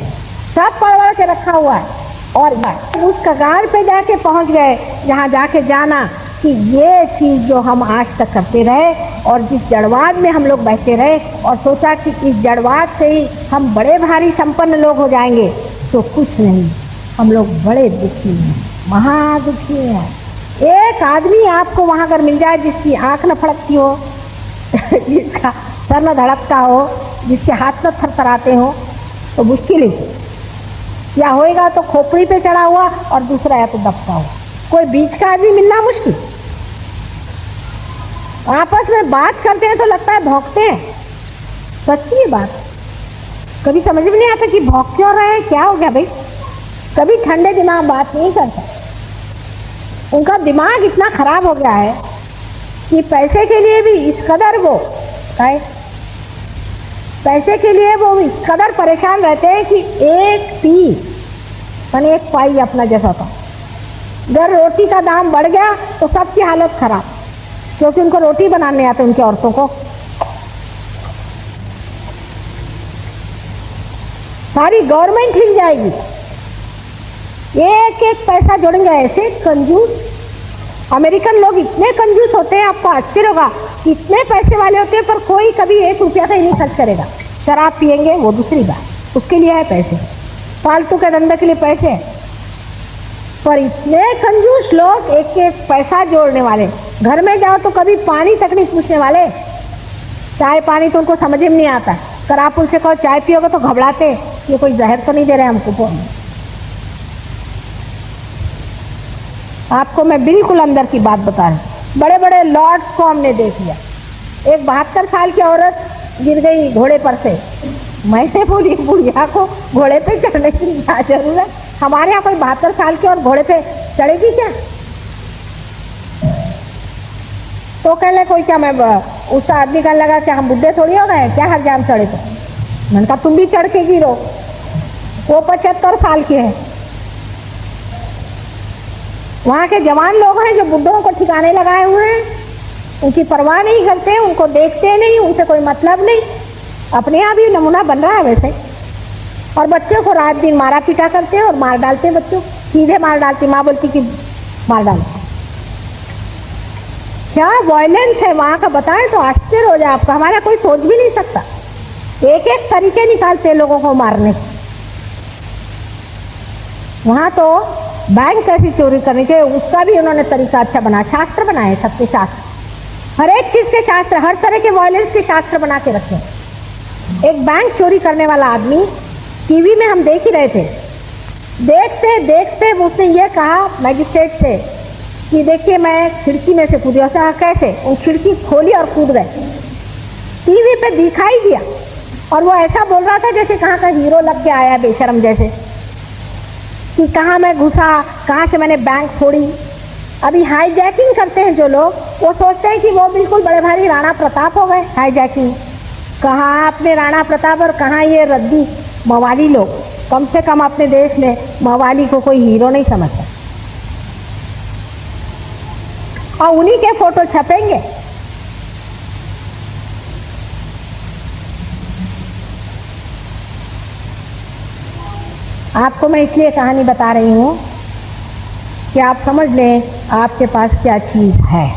सब पढ़ के रखा हुआ है। और उस कगार पे जाके पहुंच गए जहाँ जाके जाना कि ये चीज़ जो हम आज तक करते रहे और जिस जड़वाद में हम लोग बैठे रहे और सोचा कि इस जड़वाद से ही हम बड़े भारी संपन्न लोग हो जाएंगे, तो कुछ नहीं, हम लोग बड़े दुखी हैं, महादुखी हैं। एक आदमी आपको वहाँ अगर मिल जाए जिसकी आँख न फड़कती हो, जिसका सर न धड़कता हो, जिसके हाथ न थरथराते हो, तो मुश्किल ही या होएगा तो खोपड़ी पे चढ़ा हुआ और दूसरा या तो दबका हुआ। कोई बीच का आदमी मिलना मुश्किल। आपस में बात करते हैं तो लगता है भौंकते हैं। सच्ची है बात, कभी समझ में नहीं आता कि भौंक क्यों रहे हैं, क्या हो गया भाई। कभी ठंडे दिमाग बात नहीं करता। उनका दिमाग इतना खराब हो गया है कि पैसे के लिए भी इस कदर वो है, पैसे के लिए वो इस कदर परेशान रहते हैं कि एक पी माने एक पाई अपना जैसा था। अगर रोटी का दाम बढ़ गया तो सबकी हालत खराब, क्योंकि उनको रोटी बनाने आते उनकी औरतों को। सारी गवर्नमेंट हिल जाएगी, एक एक पैसा जोड़ेंगे। ऐसे कंजूस अमेरिकन लोग इतने कंजूस होते हैं, आपको आश्चर्य होगा, इतने पैसे वाले होते हैं पर कोई कभी 1 रुपया का ही नहीं खर्च करेगा। शराब पिएंगे वो दूसरी बात, उसके लिए है पैसे, फालतू के धंधे के लिए पैसे। पर इतने कंजूस लोग, एक एक पैसा जोड़ने वाले। घर में जाओ तो कभी पानी तक नहीं पूछने वाले। चाय पानी तो उनको समझ में नहीं आता। अगर आप उनसे कहो चाय पियोगे तो घबराते, ये कोई जहर तो नहीं दे रहे हमको। आपको मैं बिल्कुल अंदर की बात बता रही। बड़े बड़े लॉर्ड्स को हमने देख लिया। एक 72 साल की औरत गिर गई घोड़े पर से। मैंने बोली बुढ़िया को घोड़े पे चढ़ने की क्या जरूरत? हमारे यहाँ कोई 72 साल की और घोड़े पे चढ़ेगी क्या? तो कहने कोई क्या, मैं उस आदमी का लगा कि हम बुढ़े थोड़ी हो गए क्या, हर जाम चढ़े तो। मैंने कहा तुम भी चढ़ के गिरो, वो 75 साल की है। वहाँ के जवान लोग हैं जो बुढ़ों को ठिकाने लगाए हुए हैं, उनकी परवाह नहीं करते, उनको देखते नहीं, उनसे कोई मतलब नहीं। अपने यहाँ भी नमूना बन रहा है वैसे। और बच्चों को रात दिन मारा पीटा करते हैं और मार डालते हैं, बच्चों सीधे मार डालती। माँ बोलती कि मार डालते। क्या वायलेंस है वहाँ का, बताएं तो आश्चर्य हो जाए आपका। हमारा कोई सोच भी नहीं सकता। एक एक तरीके निकालते हैं लोगों को मारने। वहाँ तो बैंक कैसी चोरी करनी चाहिए उसका भी उन्होंने तरीका अच्छा बना, शास्त्र बनाए, सबके शास्त्र, हर एक चीज के शास्त्र, हर तरह के वायलेंस के शास्त्र बना के रखे। एक बैंक चोरी करने वाला आदमी टीवी में हम देख ही रहे थे। देखते देखते उसने ये कहा मैजिस्ट्रेट से कि देखिए मैं खिड़की में से कूदी। ऐसा कैसे? वो खिड़की खोली और कूद गए। टीवी पे दिखाई दिया और वो ऐसा बोल रहा था जैसे कहाँ का हीरो लग के आया बेशरम जैसे, कि कहाँ मैं घुसा, कहाँ से मैंने बैंक फोड़ी। अभी हाईजैकिंग करते हैं जो लोग, वो सोचते हैं कि वो बिल्कुल बड़े भारी राणा प्रताप हो गए। हाईजैकिंग कहाँ अपने राणा प्रताप और कहाँ ये रद्दी मवाली लोग। कम से कम अपने देश में मवाली को कोई हीरो नहीं समझता और उन्हीं के फोटो छपेंगे। आपको मैं इसलिए कहानी बता रही हूँ कि आप समझ लें आपके पास क्या चीज़ है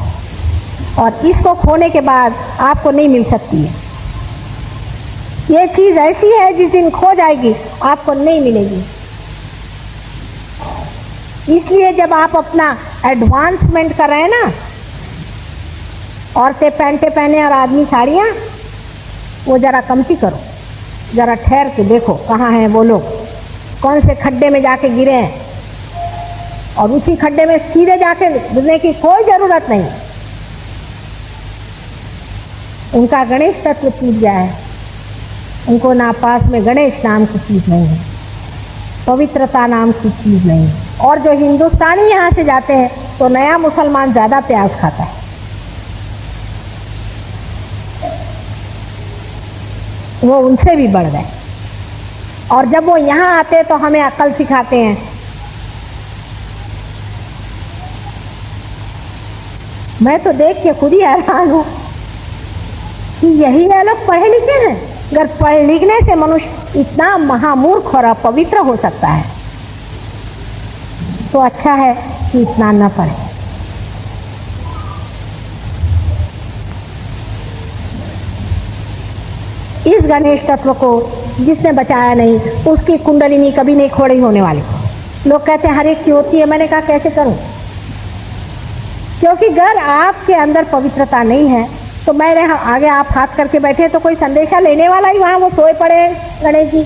और इसको खोने के बाद आपको नहीं मिल सकती है। ये चीज ऐसी है जिस दिन खो जाएगी आपको नहीं मिलेगी। इसलिए जब आप अपना एडवांसमेंट कर रहे हैं ना, औरतें पैंटे पहने और आदमी साड़ियाँ, वो जरा कमती करो, जरा ठहर के देखो कहाँ हैं वो लोग, कौन से खड्डे में जाके गिरे हैं, और उसी खड्डे में सीधे जाके गिरने की कोई जरूरत नहीं। उनका गणेश तत्व टूट गया है, उनको ना पास में गणेश नाम की चीज नहीं है, पवित्रता नाम की चीज नहीं है। और जो हिंदुस्तानी यहाँ से जाते हैं तो नया मुसलमान ज्यादा प्याज खाता है, वो उनसे भी बढ़ गए। और जब वो यहाँ आते तो हमें अक्ल सिखाते हैं। मैं तो देख के खुद ही हैरान हूँ कि यही है लोग पढ़े लिखे हैं। अगर पढ़ लिखने से मनुष्य इतना महामूर्ख और अपवित्र हो सकता है तो अच्छा है कि इतना न पढ़े। इस गणेश तत्व को जिसने बचाया नहीं उसकी कुंडलिनी कभी नहीं खोड़ी होने वाली। लोग कहते हैं हर एक की होती है, मैंने कहा कैसे करूं? क्योंकि अगर आपके अंदर पवित्रता नहीं है तो मेरे आगे आप हाथ करके बैठे तो कोई संदेशा लेने वाला ही वहाँ वो सोए पड़े हैं गणेश जी,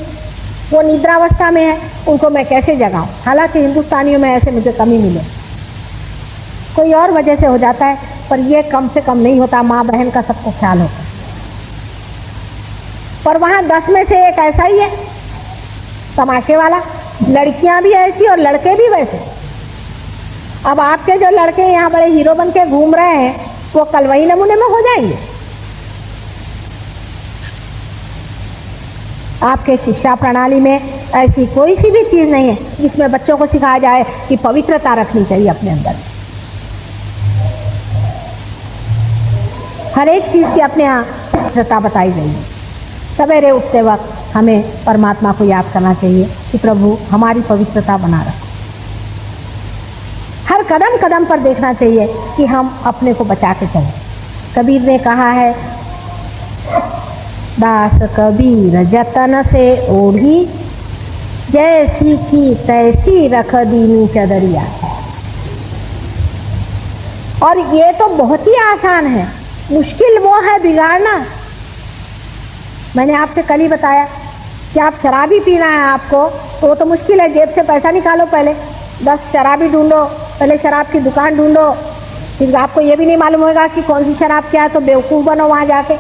वो निद्रावस्था में है, उनको मैं कैसे जगाऊं? हालांकि हिंदुस्तानियों में ऐसे मुझे कमी मिले, कोई और वजह से हो जाता है, पर ये कम से कम नहीं होता। माँ बहन का सबको ख्याल होता है, पर वहाँ 10 में से एक ऐसा ही है तमाशे वाला। लड़कियां भी ऐसी और लड़के भी वैसे। अब आपके जो लड़के यहाँ बड़े हीरो बन के घूम रहे हैं वो कल वही नमूने में हो जाएंगे। आपके शिक्षा प्रणाली में ऐसी कोई सी भी चीज नहीं है जिसमें बच्चों को सिखाया जाए कि पवित्रता रखनी चाहिए अपने अंदर। हर एक चीज की अपने यहाँ पवित्रता बताई गई है। सवेरे उठते वक्त हमें परमात्मा को याद करना चाहिए कि प्रभु हमारी पवित्रता बना रखो। हर कदम कदम पर देखना चाहिए कि हम अपने को बचा के चलें। कबीर ने कहा है, दास कबीर जतन से ओढ़ी, जैसी की तैसी रख दीनी चदरिया। और ये तो बहुत ही आसान है, मुश्किल वो है बिगाड़ना। मैंने आपसे कल ही बताया कि आप शराबी पीना है आपको तो वो तो मुश्किल है। जेब से पैसा निकालो, पहले 10 शराबी ढूंढो, पहले शराब की दुकान ढूंढो, फिर आपको ये भी नहीं मालूम होगा कि कौन सी शराब क्या है, तो बेवकूफ़ बनो वहाँ जाके।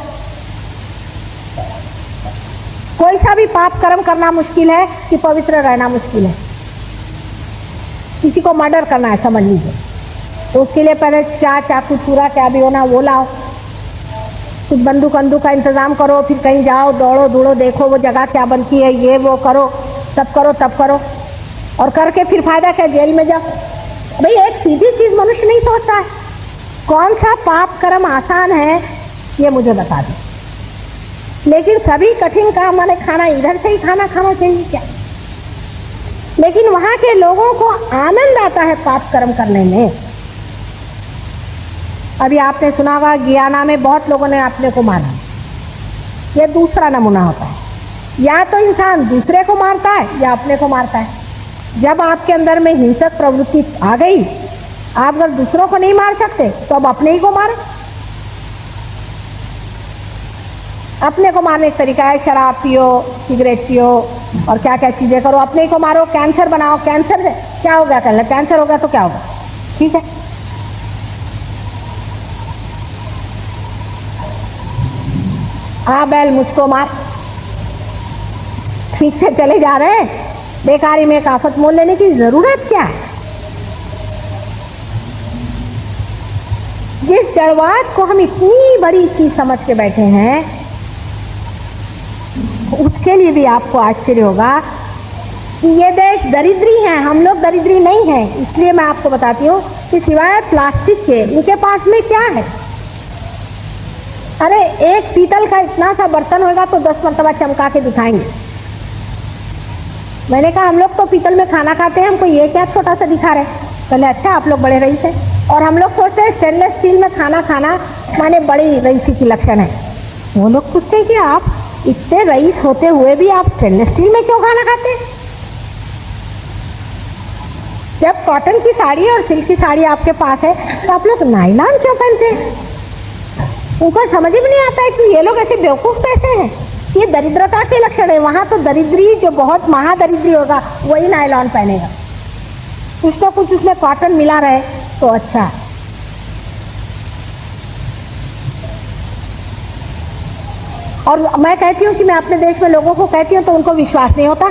कोई सा भी पाप कर्म करना मुश्किल है कि पवित्र रहना मुश्किल है। किसी को मर्डर करना है समझ लीजिए, तो उसके लिए पहले चाकू छुरा क्या भी होना वो लाओ, कुछ बंदूक का इंतजाम करो, फिर कहीं जाओ, दौड़ो दौड़ो, देखो वो जगह क्या बनती है, ये वो करो, तब करो तब करो, और करके फिर फायदा क्या, जेल में जाओ। भाई एक सीधी चीज मनुष्य नहीं सोचता है। कौन सा पाप कर्म आसान है ये मुझे बता दो। लेकिन सभी कठिन काम वाले खाना इधर से ही खाना खाना चाहिए क्या? लेकिन वहां के लोगों को आनंद आता है पाप कर्म करने में। अभी आपने सुना होगा गियाना में बहुत लोगों ने अपने को मारा। यह दूसरा नमूना होता है, या तो इंसान दूसरे को मारता है या अपने को मारता है। जब आपके अंदर में हिंसक प्रवृत्ति आ गई, आप अगर दूसरों को नहीं मार सकते तो अब अपने ही को मारे। अपने को मारने का तरीका है शराब पियो, सिगरेट पियो और क्या क्या चीजें करो, अपने ही को मारो। कैंसर बनाओ, कैंसर से क्या हो गया, कल कैंसर हो गया तो क्या होगा, ठीक है। हाँ बैल मुझको मार, ठीक से चले जा रहे हैं, बेकारी में काफत मोल लेने की जरूरत क्या है। जिस जड़वाद को हम इतनी बड़ी चीज समझ के बैठे हैं, उसके लिए भी आपको आश्चर्य होगा कि ये देश दरिद्री है, हम लोग दरिद्री नहीं है। इसलिए मैं आपको बताती हूँ कि सिवाय प्लास्टिक के उनके पास में क्या है। अरे एक पीतल का इतना सा बर्तन होगा तो 10 मरतबा चमका के दिखाएंगे। मैंने कहा हम लोग तो पीतल में खाना खाते हैं, हमको ये क्या छोटा सा दिखा रहे। पहले अच्छा आप लोग बड़े रईस हैं, और हम लोग सोचते हैं स्टेनलेस स्टील में खाना खाना माने बड़ी रईसी की लक्षण है। वो लोग पूछते हैं कि आप इतने रईस होते हुए भी आप स्टेनलेस स्टील में क्यों खाना खाते हैं? जब कॉटन की साड़ी और सिल्क की साड़ी आपके पास है तो आप लोग नायलॉन क्यों पहनते हैं? उनको समझ ही नहीं आता है कि ये लोग ऐसे बेवकूफ़ कैसे हैं। ये दरिद्रता के लक्षण है। वहाँ तो दरिद्री जो बहुत महादरिद्री होगा वही नायलॉन पहनेगा। कुछ तो कुछ उसमें कॉटन मिला रहे तो अच्छा है। और मैं कहती हूँ कि मैं अपने देश में लोगों को कहती हूँ तो उनको विश्वास नहीं होता।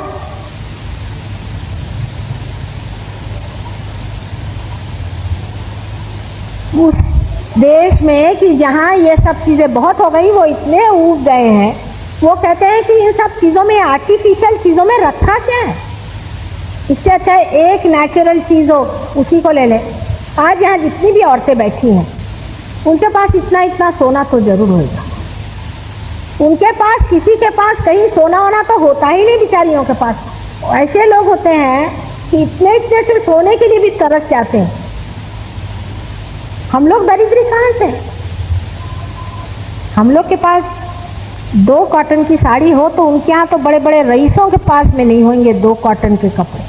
उस देश में कि जहाँ ये सब चीज़ें बहुत हो गई, वो इतने ऊब गए हैं, वो कहते हैं कि इन सब चीज़ों में, आर्टिफिशियल चीज़ों में रखा क्या है? इससे अच्छा है एक नेचुरल चीज़ हो उसी को ले ले। आज यहाँ जितनी भी औरतें बैठी हैं उनके पास इतना इतना सोना तो जरूर होगा। उनके पास, किसी के पास कहीं सोना होना तो होता ही नहीं बेचारियों के पास। ऐसे लोग होते हैं कि इतने इतने से सोने के लिए भी तरस जाते हैं। हम लोग दरिद्री कहाँ से? हम लोग के पास 2 कॉटन की साड़ी हो तो उनके यहाँ तो बड़े बड़े रईसों के पास में नहीं होंगे 2 कॉटन के कपड़े।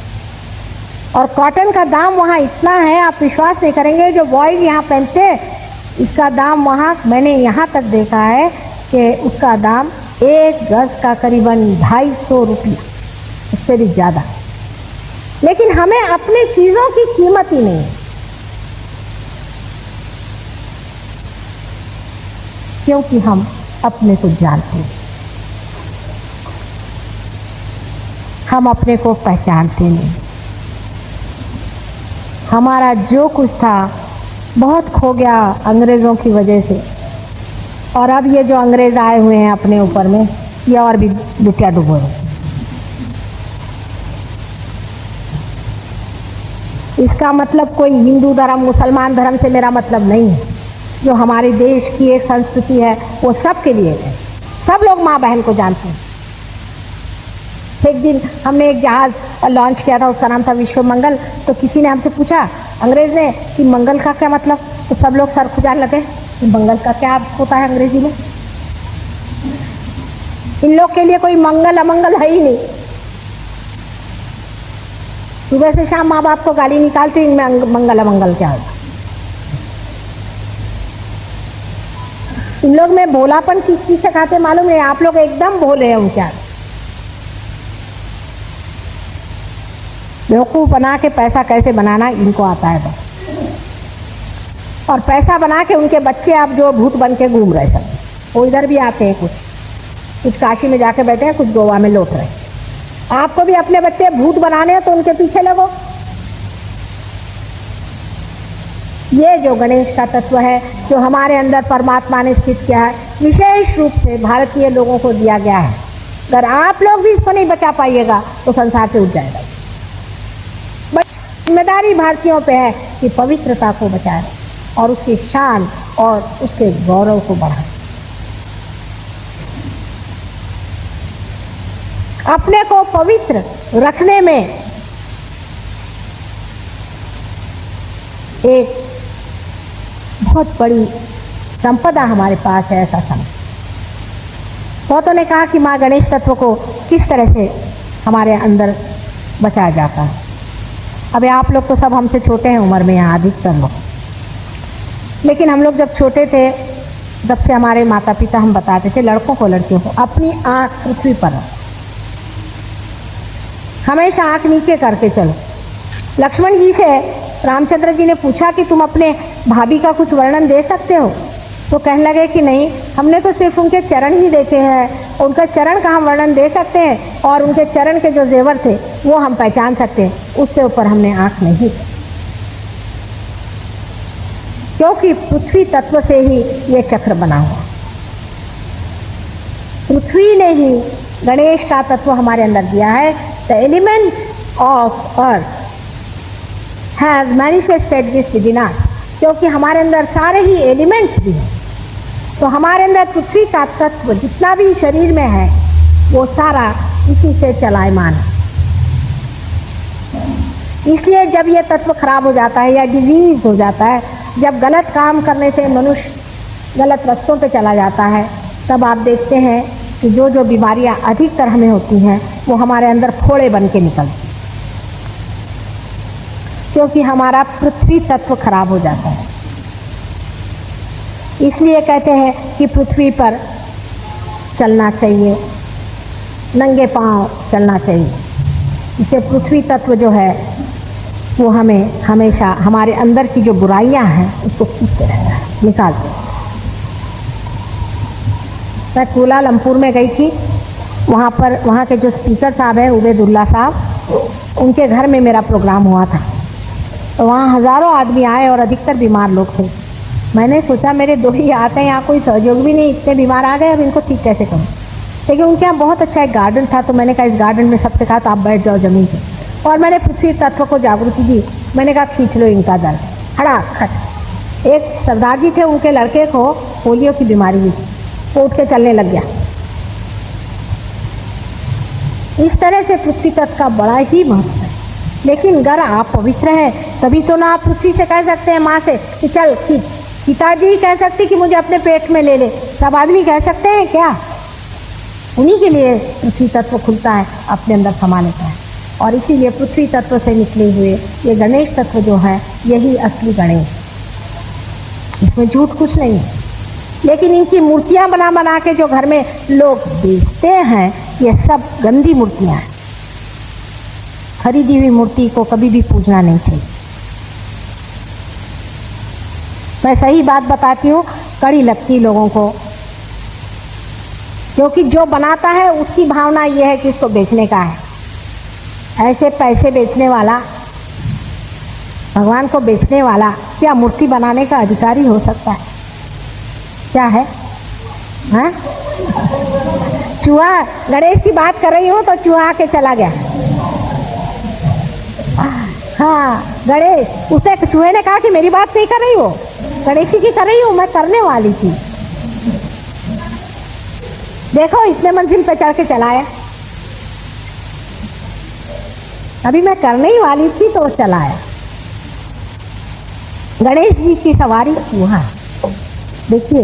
और कॉटन का दाम वहाँ इतना है, आप विश्वास नहीं करेंगे। जो बॉयज यहाँ पहनते हैं इसका दाम वहाँ, मैंने यहाँ तक देखा है कि उसका दाम 1 गज का करीबन 250 रुपया, उससे भी ज़्यादा। लेकिन हमें अपनी चीज़ों की कीमत ही नहीं है, क्योंकि हम अपने को जानते हैं, हम अपने को पहचानते नहीं। हमारा जो कुछ था बहुत खो गया अंग्रेज़ों की वजह से। और अब ये जो अंग्रेज़ आए हुए हैं अपने ऊपर में, ये और भी लुटिया डुबो है। इसका मतलब कोई हिंदू धर्म, मुसलमान धर्म से मेरा मतलब नहीं है। जो हमारे देश की एक संस्कृति है वो सबके लिए है। सब लोग माँ बहन को जानते हैं। एक दिन हमने एक जहाज़ लॉन्च किया था, उसका नाम था विश्व मंगल। तो किसी ने हमसे पूछा, अंग्रेज़ ने, कि मंगल का क्या मतलब? तो सब लोग सर खुजाने लगे कि मंगल का क्या होता है अंग्रेजी में। इन लोग के लिए कोई मंगल अमंगल है ही नहीं। सुबह से शाम माँ बाप को गाली निकालते, इनमें मंगल अमंगल क्या होगा? इन लोग में भोलापन किस चीज से खाते मालूम है? आप लोग एकदम भोले हैं उनके आगे। बेवकूफ बना के पैसा कैसे बनाना इनको आता है बस। और पैसा बना के उनके बच्चे आप जो भूत बन के घूम रहे सब, वो इधर भी आते हैं। कुछ काशी में जाके बैठे हैं, कुछ गोवा में लौट रहे हैं। आपको भी अपने बच्चे भूत बनाने हैं तो उनके पीछे लगो। ये जो गणेश का तत्व है, जो हमारे अंदर परमात्मा ने स्थित किया है, विशेष रूप से भारतीय लोगों को दिया गया है। अगर आप लोग भी इसको नहीं बचा पाइएगा तो संसार से उठ जाएगा। जिम्मेदारी भारतीयों पे है कि पवित्रता को बचाए और उसकी शान और उसके गौरव को बढ़ाए। अपने को पवित्र रखने में एक बहुत बड़ी संपदा हमारे पास है, ऐसा समझ। बहुतों ने कहा कि माँ गणेश तत्व को किस तरह से हमारे अंदर बचाया जाता है। अबे आप लोग तो सब हमसे छोटे हैं उम्र में, यहाँ अधिकतर लोग। लेकिन हम लोग जब छोटे थे, जब से हमारे माता पिता हम बताते थे लड़कों को लड़कियों को, अपनी आँख पृथ्वी पर रखो, हमेशा आँख नीचे करके चलो। लक्ष्मण जी से रामचंद्र जी ने पूछा कि तुम अपने भाभी का कुछ वर्णन दे सकते हो? तो कहने लगे कि नहीं, हमने तो सिर्फ उनके चरण ही देखे हैं, उनका चरण का हम वर्णन दे सकते हैं और उनके चरण के जो जेवर थे वो हम पहचान सकते हैं, उससे ऊपर हमने आँख नहीं की। क्योंकि पृथ्वी तत्व से ही ये चक्र बना हुआ। पृथ्वी ने ही गणेश का तत्व हमारे अंदर दिया है। The element of earth has manifested this within us. क्योंकि हमारे अंदर सारे ही एलिमेंट्स भी हैं, तो हमारे अंदर पृथ्वी का तत्व जितना भी शरीर में है वो सारा इसी से चलायमान है। इसलिए जब ये तत्व खराब हो जाता है या डिजीज हो जाता है, जब गलत काम करने से मनुष्य गलत रास्तों पे चला जाता है, तब आप देखते हैं कि जो जो बीमारियां अधिकतर हमें होती हैं वो हमारे अंदर फोड़े बन के निकलती, क्योंकि हमारा पृथ्वी तत्व खराब हो जाता है। इसलिए कहते हैं कि पृथ्वी पर चलना चाहिए, नंगे पांव चलना चाहिए। इससे पृथ्वी तत्व जो है वो हमें हमेशा हमारे अंदर की जो बुराइयां हैं उसको खींचते रहता है, निकालते हैं। मैं कुलालमपुर में गई थी, वहाँ के जो स्पीकर साहब हैं उबैदुल्ला साहब, उनके घर में मेरा प्रोग्राम हुआ था। तो वहाँ हज़ारों आदमी आए और अधिकतर बीमार लोग थे। मैंने सोचा मेरे दो ही आते हैं, यहाँ कोई सहयोग भी नहीं, इतने बीमार आ गए, अब इनको ठीक कैसे करूँ। लेकिन उनके यहाँ बहुत अच्छा एक गार्डन था, तो मैंने कहा इस गार्डन में सबसे कहा तो आप बैठ जाओ ज़मीन पे, और मैंने पृथ्वी तत्व को जागृति दी। मैंने कहा खींच लो इनका दल, खट। एक सरदार जी थे, उनके लड़के को पोलियो की बीमारी हुई, वो उठ के चलने लग गया। इस तरह से पृथ्वी तत्व का बड़ा ही महत्व है। लेकिन अगर आप पवित्र हैं तभी तो ना आप पृथ्वी से कह सकते हैं, माँ से कि चल खींच। पिताजी कह सकते कि मुझे अपने पेट में ले ले, सब आदमी कह सकते हैं क्या? उन्हीं के लिए पृथ्वी तत्व खुलता है, अपने अंदर समा लेता है। और इसीलिए पृथ्वी तत्व से निकले हुए ये गणेश तत्व जो है, यही असली गणेश, इसमें झूठ कुछ नहीं है। लेकिन इनकी मूर्तियां बना बना के जो घर में लोग बेचते हैं, ये सब गंदी मूर्तियां हैं। खरीदी हुई मूर्ति को कभी भी पूजना नहीं चाहिए। मैं सही बात बताती हूँ, कड़ी लगती लोगों को, क्योंकि जो बनाता है उसकी भावना ये है कि इसको बेचने का है। ऐसे पैसे बेचने वाला, भगवान को बेचने वाला क्या मूर्ति बनाने का अधिकारी हो सकता है? क्या है? हाँ? चूहा, गणेश की बात कर रही हूँ तो चूहा आके चला गया। हाँ, गणेश, उसे चूहे ने कहा कि मेरी बात नहीं कर रही हो, गणेश जी की कर रही हूँ, मैं करने वाली थी। देखो इसने मंजिल पे चढ़ के चलाया, अभी मैं करने ही वाली थी तो वो चलाया। गणेश जी की सवारी चूहा। देखिए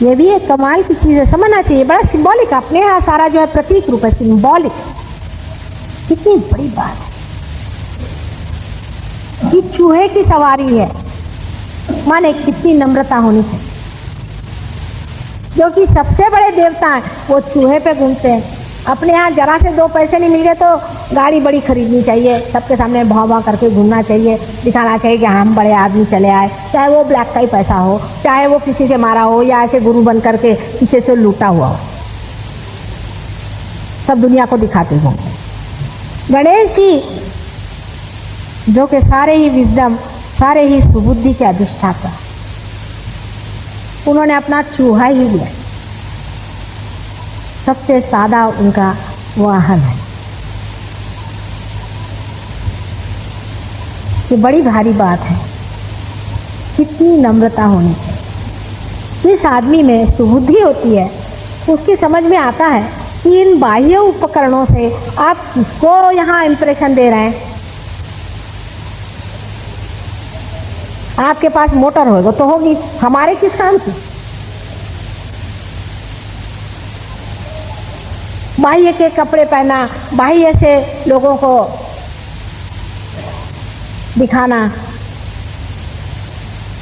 ये भी एक कमाल की चीज है, समझना चाहिए। बड़ा सिंबॉलिक, अपने यहाँ सारा जो है प्रतीक रूप है, सिंबॉलिक। कितनी बड़ी बात है कि चूहे की सवारी है, माने कितनी नम्रता होनी चाहिए। जो कि सबसे बड़े देवता हैं वो चूहे पे घूमते हैं। अपने यहाँ जरा से दो पैसे नहीं मिल गए तो गाड़ी बड़ी खरीदनी चाहिए, सबके सामने भाव भाव करके घूमना चाहिए, दिखाना चाहिए कि हम बड़े आदमी चले आए, चाहे वो ब्लैक का ही पैसा हो, चाहे वो किसी से मारा हो या ऐसे गुरु बन करके किसी से लूटा हुआ हो, सब दुनिया को दिखाते हो। गणेश जी जो कि सारे ही विजडम, सारे ही सुबुद्धि के अधिष्ठाता, उन्होंने अपना चूहा ही लिया, सबसे सादा उनका वाहन है। ये बड़ी भारी बात है, कितनी नम्रता होनी चाहिए। जिस आदमी में सुबुद्धि होती है उसकी समझ में आता है कि इन बाह्य उपकरणों से आप किसको यहाँ इंप्रेशन दे रहे हैं। आपके पास मोटर होगा तो होगी, हमारे किस काम की? बाह्य के कपड़े पहना, बाह्य से लोगों को दिखाना,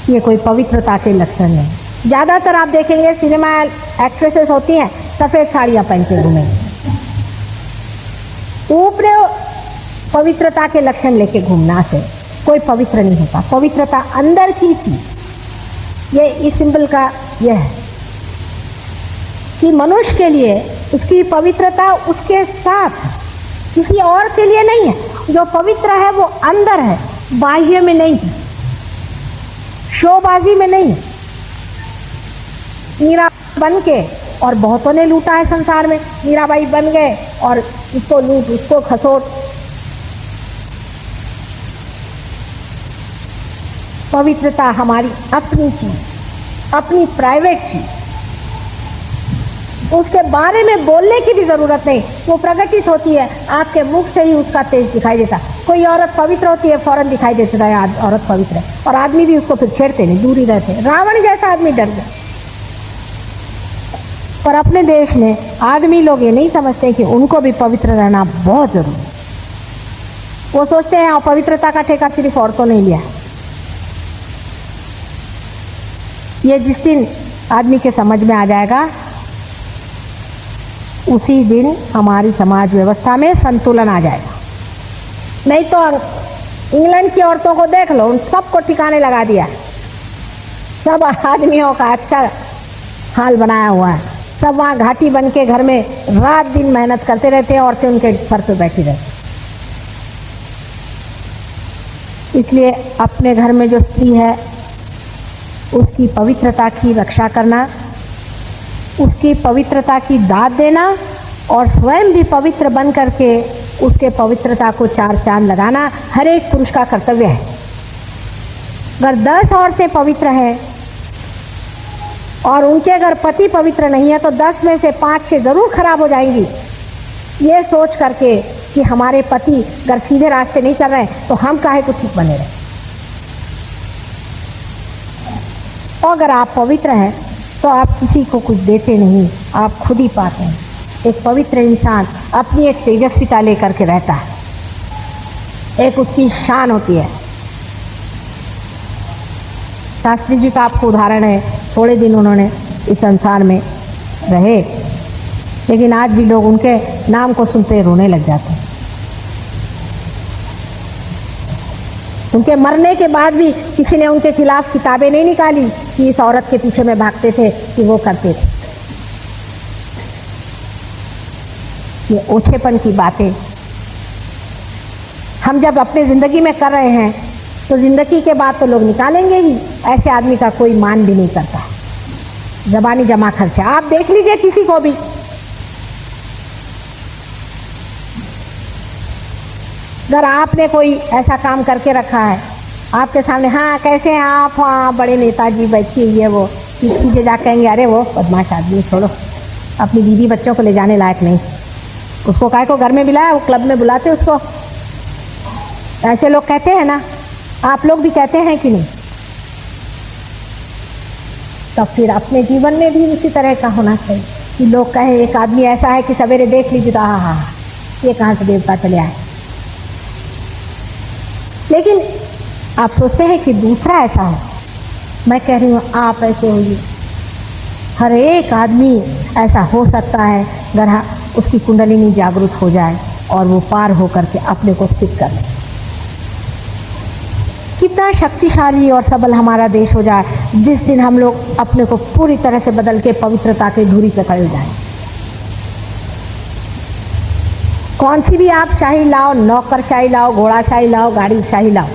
ये कोई पवित्रता के लक्षण नहीं। ज़्यादातर आप देखेंगे सिनेमा एक्ट्रेसेस होती हैं सफ़ेद साड़ियाँ पहन के घूमेंगी, ऊपरे पवित्रता के लक्षण लेके घूमना से कोई पवित्र नहीं होता। पवित्रता अंदर की थी। ये इस सिंबल का यह है कि मनुष्य के लिए उसकी पवित्रता उसके साथ, किसी और के लिए नहीं है। जो पवित्र है वो अंदर है, बाह्य में नहीं है, शोबाजी में नहीं है। मीरा बन के, और बहुतों ने लूटा है संसार में, मीराबाई बन गए और इसको लूट, उसको खसोट। पवित्रता हमारी अपनी चीज, अपनी प्राइवेट चीज, उसके बारे में बोलने की भी जरूरत नहीं, वो प्रकटित होती है, आपके मुख से ही उसका तेज दिखाई देता। कोई औरत पवित्र होती है, फौरन दिखाई देता है औरत पवित्र है, और आदमी भी उसको फिर छेड़ते नहीं, दूर ही रहते। रावण जैसा आदमी डर गया, पर अपने देश में आदमी लोग ये नहीं समझते कि उनको भी पवित्र रहना बहुत जरूरी है। वो सोचते हैं अपवित्रता का ठेका सिर्फ औरतों ने लिया। ये जिस दिन आदमी के समझ में आ जाएगा उसी दिन हमारी समाज व्यवस्था में संतुलन आ जाएगा। नहीं तो इंग्लैंड की औरतों को देख लो, उन सबको ठिकाने लगा दिया। सब आदमियों का अच्छा हाल बनाया हुआ है। सब वहाँ घाटी बन के घर में रात दिन मेहनत करते रहते हैं, औरतें उनके सर पे बैठी रहती। इसलिए अपने घर में जो स्त्री है उसकी पवित्रता की रक्षा करना, उसकी पवित्रता की दाद देना और स्वयं भी पवित्र बन करके उसके पवित्रता को चार चांद लगाना हर एक पुरुष का कर्तव्य है। अगर 10 औरतें पवित्र हैं और उनके अगर पति पवित्र नहीं है तो 10 में से 5-6 जरूर खराब हो जाएंगी। ये सोच करके कि हमारे पति अगर सीधे रास्ते नहीं चल रहे हैं तो हम काहे को ठीक बने रहे। और अगर आप पवित्र हैं तो आप किसी को कुछ देते नहीं, आप खुद ही पाते हैं। एक पवित्र इंसान अपनी एक तेजस्विता लेकर के रहता है, एक उसकी शान होती है। शास्त्री जी का आपको उदाहरण है, थोड़े दिन उन्होंने इस संसार में रहे, लेकिन आज भी लोग उनके नाम को सुनते रोने लग जाते हैं। उनके मरने के बाद भी किसी ने उनके खिलाफ किताबें नहीं निकाली कि इस औरत के पीछे में भागते थे, कि वो करते थे। ये ओछेपन की बातें हम जब अपने जिंदगी में कर रहे हैं तो जिंदगी के बाद तो लोग निकालेंगे ही। ऐसे आदमी का कोई मान भी नहीं करता, जबानी जमा खर्चा। आप देख लीजिए किसी को भी, अगर आपने कोई ऐसा काम करके रखा है आपके सामने, हाँ कैसे हैं आप, हाँ बड़े नेताजी बैठिए, ये वो पीछे जा कहेंगे अरे वो बदमाश आदमी, छोड़ो, अपनी बीवी बच्चों को ले जाने लायक नहीं, उसको काहे को घर में बुलाया, वो क्लब में बुलाते उसको। ऐसे लोग कहते हैं ना, आप लोग भी कहते हैं कि नहीं? तो फिर अपने जीवन में भी उसी तरह का होना चाहिए कि लोग कहें एक आदमी ऐसा है कि सवेरे देख लीजिए तो हाँ ये कहाँ से देवता चले आए। लेकिन आप सोचते हैं कि दूसरा ऐसा हो। मैं कह रही हूँ आप ऐसे होइए। हर एक आदमी ऐसा हो सकता है अगर उसकी कुंडलिनी जागरूक हो जाए और वो पार होकर के अपने को स्थित कर ले। कितना शक्तिशाली और सबल हमारा देश हो जाए जिस दिन हम लोग अपने को पूरी तरह से बदल के पवित्रता के धुरी पे खड़े हो जाए। कौन सी भी आप शाही लाओ, नौकरशाही लाओ, घोड़ाशाही लाओ, गाड़ी शाही लाओ,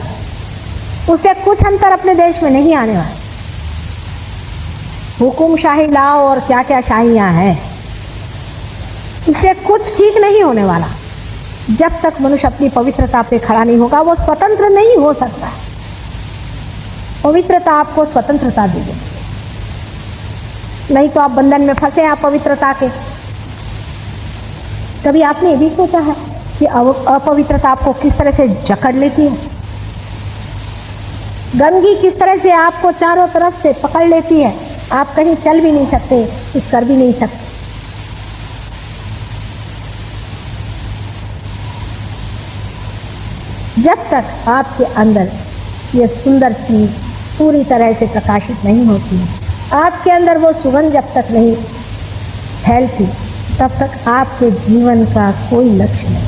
उससे कुछ अंतर अपने देश में नहीं आने वाला। हुकुमशाही लाओ और क्या क्या शाहियां हैं, इससे कुछ ठीक नहीं होने वाला। जब तक मनुष्य अपनी पवित्रता पे खड़ा नहीं होगा वो स्वतंत्र नहीं हो सकता। पवित्रता आपको स्वतंत्रता देगी, नहीं तो आप बंधन में फंसे आप पवित्रता के। कभी आपने ये भी सोचा है कि अपवित्रता आपको किस तरह से जकड़ लेती है? गंदगी किस तरह से आपको चारों तरफ से पकड़ लेती है, आप कहीं चल भी नहीं सकते, कुछ कर भी नहीं सकते। जब तक आपके अंदर ये सुंदर चीज पूरी तरह से प्रकाशित नहीं होती है, आपके अंदर वो सुगंध जब तक नहीं फैलती, तब तक आपके जीवन का कोई लक्ष्य नहीं।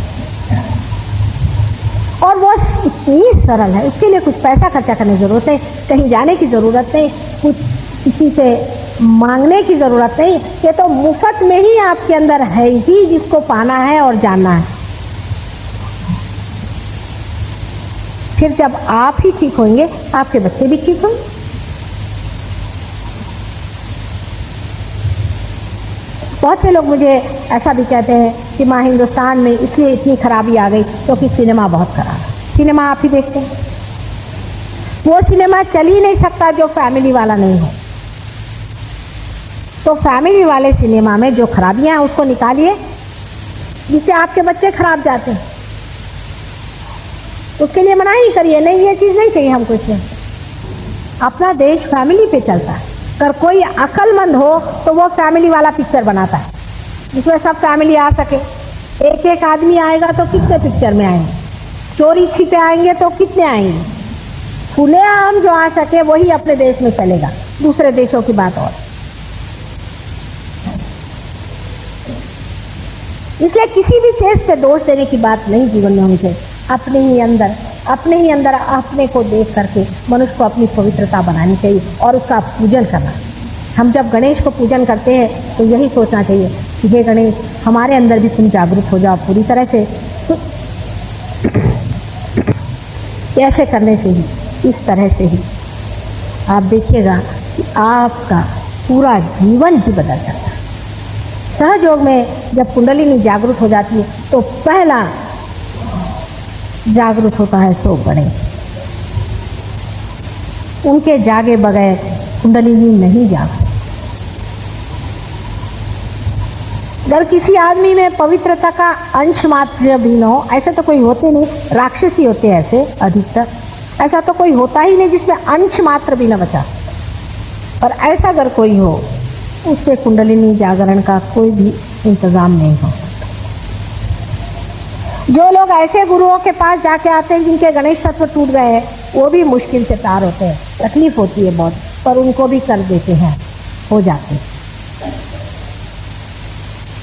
और वो इतनी सरल है, उसके लिए कुछ पैसा खर्चा करने की जरूरत है, कहीं जाने की जरूरत नहीं, कुछ किसी से मांगने की जरूरत नहीं। ये तो मुफ्त में ही आपके अंदर है ही, जिसको पाना है और जानना है। फिर जब आप ही ठीक होंगे आपके बच्चे भी ठीक होंगे। बहुत से लोग मुझे ऐसा भी कहते हैं कि माँ हिंदुस्तान में इसलिए इतनी खराबी आ गई क्योंकि सिनेमा बहुत खराब है। सिनेमा आप ही देखते हैं, वो सिनेमा चल ही नहीं सकता जो फैमिली वाला नहीं हो। तो फैमिली वाले सिनेमा में जो खराबियां हैं उसको निकालिए, जिससे आपके बच्चे खराब जाते हैं। उसके लिए मना ही करिए, नहीं ये चीज़ नहीं चाहिए हमको। इसमें अपना देश फैमिली पे चलता है, अगर कोई अक्लमंद हो तो वो फैमिली वाला पिक्चर बनाता है जिसमें सब फैमिली आ सके। एक एक आदमी आएगा तो कितने पिक्चर में आएंगे, चोरी छिपे आएंगे तो कितने आएंगे। खुलेआम जो आ सके वही अपने देश में चलेगा, दूसरे देशों की बात और। इसलिए किसी भी चीज पे दोष देने की बात नहीं जीवन में होनी चाहिए। अपने ही अंदर अपने को देख करके मनुष्य को अपनी पवित्रता बनानी चाहिए और उसका पूजन करना। हम जब गणेश को पूजन करते हैं तो यही सोचना चाहिए कि हे गणेश, हमारे अंदर भी तुम जागरूक हो जाओ पूरी तरह से। तो ऐसे करने से ही, इस तरह से ही आप देखिएगा कि आपका पूरा जीवन ही बदल जाता है। सहयोग में जब कुंडलिनी जागृत हो जाती है तो पहला जागृत होता है सो गणेश। उनके जागे बगैर कुंडलिनी नहीं जागती। अगर किसी आदमी में पवित्रता का अंश मात्र भी न हो, ऐसे तो कोई होते नहीं, राक्षसी होते हैं ऐसे अधिकतर, ऐसा तो कोई होता ही नहीं जिसमें अंश मात्र भी न बचा। और ऐसा अगर कोई हो उससे कुंडलिनी जागरण का कोई भी इंतजाम नहीं हो। जो लोग ऐसे गुरुओं के पास जाके आते हैं जिनके गणेश तत्व टूट गए हैं, वो भी मुश्किल से पार होते हैं, तकलीफ होती है बहुत, पर उनको भी कर देते हैं, हो जाते हैं।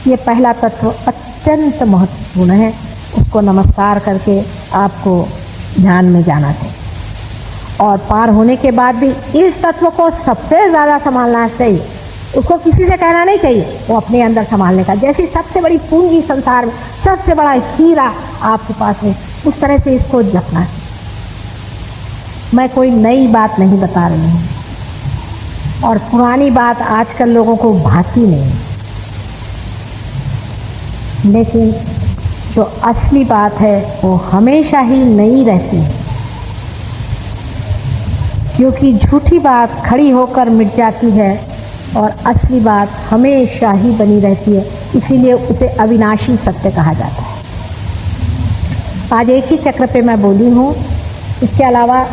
ये पहला तत्व अत्यंत महत्वपूर्ण है, उसको नमस्कार करके आपको ध्यान में जाना चाहिए। और पार होने के बाद भी इस तत्व को सबसे ज़्यादा संभालना चाहिए, उसको किसी से कहना नहीं चाहिए, वो अपने अंदर संभालने का। जैसी सबसे बड़ी पूंजी संसार में, सबसे बड़ा हीरा आपके पास है, उस तरह से इसको जपना है। मैं कोई नई बात नहीं बता रही हूँ और पुरानी बात आजकल लोगों को भाती नहीं, लेकिन जो असली बात है वो हमेशा ही नई रहती है, क्योंकि झूठी बात खड़ी होकर मिट जाती है और असली बात हमेशा ही बनी रहती है, इसीलिए उसे अविनाशी सत्य कहा जाता है। आज एक ही चक्र पे मैं बोली हूँ, इसके अलावा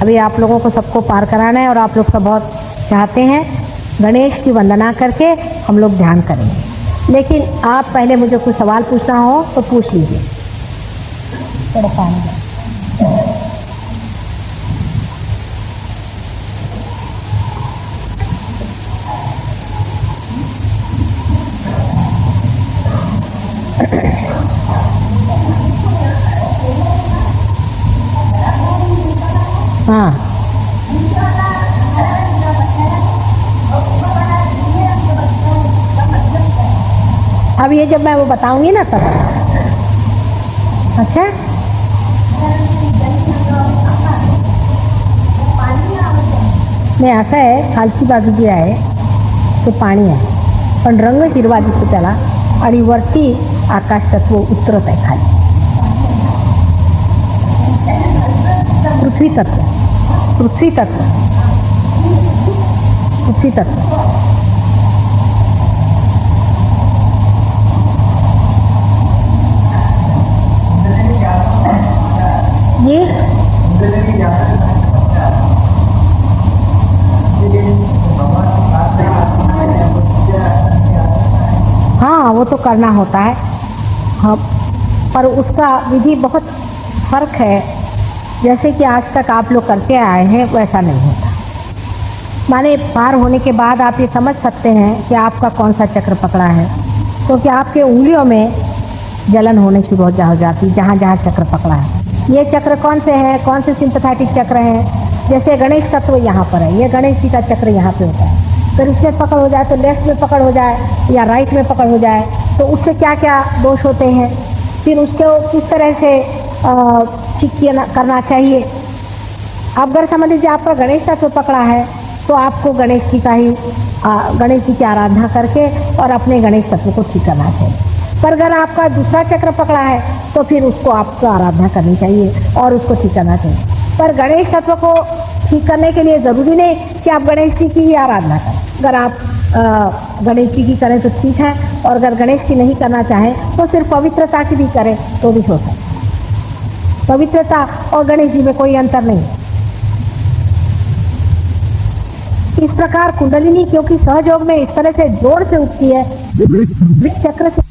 अभी आप लोगों को सबको पार कराना है और आप लोग सब बहुत चाहते हैं। गणेश की वंदना करके हम लोग ध्यान करेंगे, लेकिन आप पहले मुझे कुछ सवाल पूछना हो तो पूछ लीजिए। थोड़ा पानी हाँ, अब ये जब मैं वो बताऊंगी ना तब। अच्छा, नाही असं आहे, खालची बाजू जी आहे ते पाणी आहे, पण रंग हिरवा दिसतो त्याला आणि वरती आकाश तत्व उतरत आहे खाली। पृथ्वी तत्व, पृथ्वी तत्व, पृथ्वी तत्व। ये हाँ, वो तो करना होता है, हाँ, पर उसका विधि बहुत फर्क है। जैसे कि आज तक आप लोग करते आए हैं वैसा नहीं होता। माने पार होने के बाद आप ये समझ सकते हैं कि आपका कौन सा चक्र पकड़ा है, क्योंकि आपके उंगलियों में जलन होने शुरू हो जाती जहाँ जहाँ चक्र पकड़ा है। ये चक्र कौन से हैं, कौन से सिंपैथेटिक चक्र हैं। जैसे गणेश तत्व यहाँ पर है, ये गणेश जी का चक्र यहाँ पे होता है, फिर इसमें पकड़ हो जाए तो लेफ्ट में पकड़ हो जाए या राइट में पकड़ हो जाए तो उससे क्या क्या दोष होते हैं, फिर उसको किस तरह से ठीक करना चाहिए। अब अगर समझ लीजिए आपका गणेश तत्व पकड़ा है तो आपको गणेश जी का ही गणेश जी की आराधना करके और अपने गणेश तत्व को ठीक करना चाहिए। पर अगर आपका दूसरा चक्र पकड़ा है तो फिर उसको आपको आराधना करनी चाहिए और उसको ठीक करना चाहिए। पर गणेश तत्व को ठीक करने के लिए ज़रूरी नहीं कि आप गणेश जी की ही आराधना करें। अगर आप गणेश जी की करें तो ठीक है, और अगर गणेश की नहीं करना चाहें तो सिर्फ पवित्रता की भी करें तो भी हो सकता है। पवित्रता और गणेश जी में कोई अंतर नहीं। इस प्रकार कुंडलिनी क्योंकि सहयोग में इस तरह से जोर से उठती है, वृक्ष चक्र से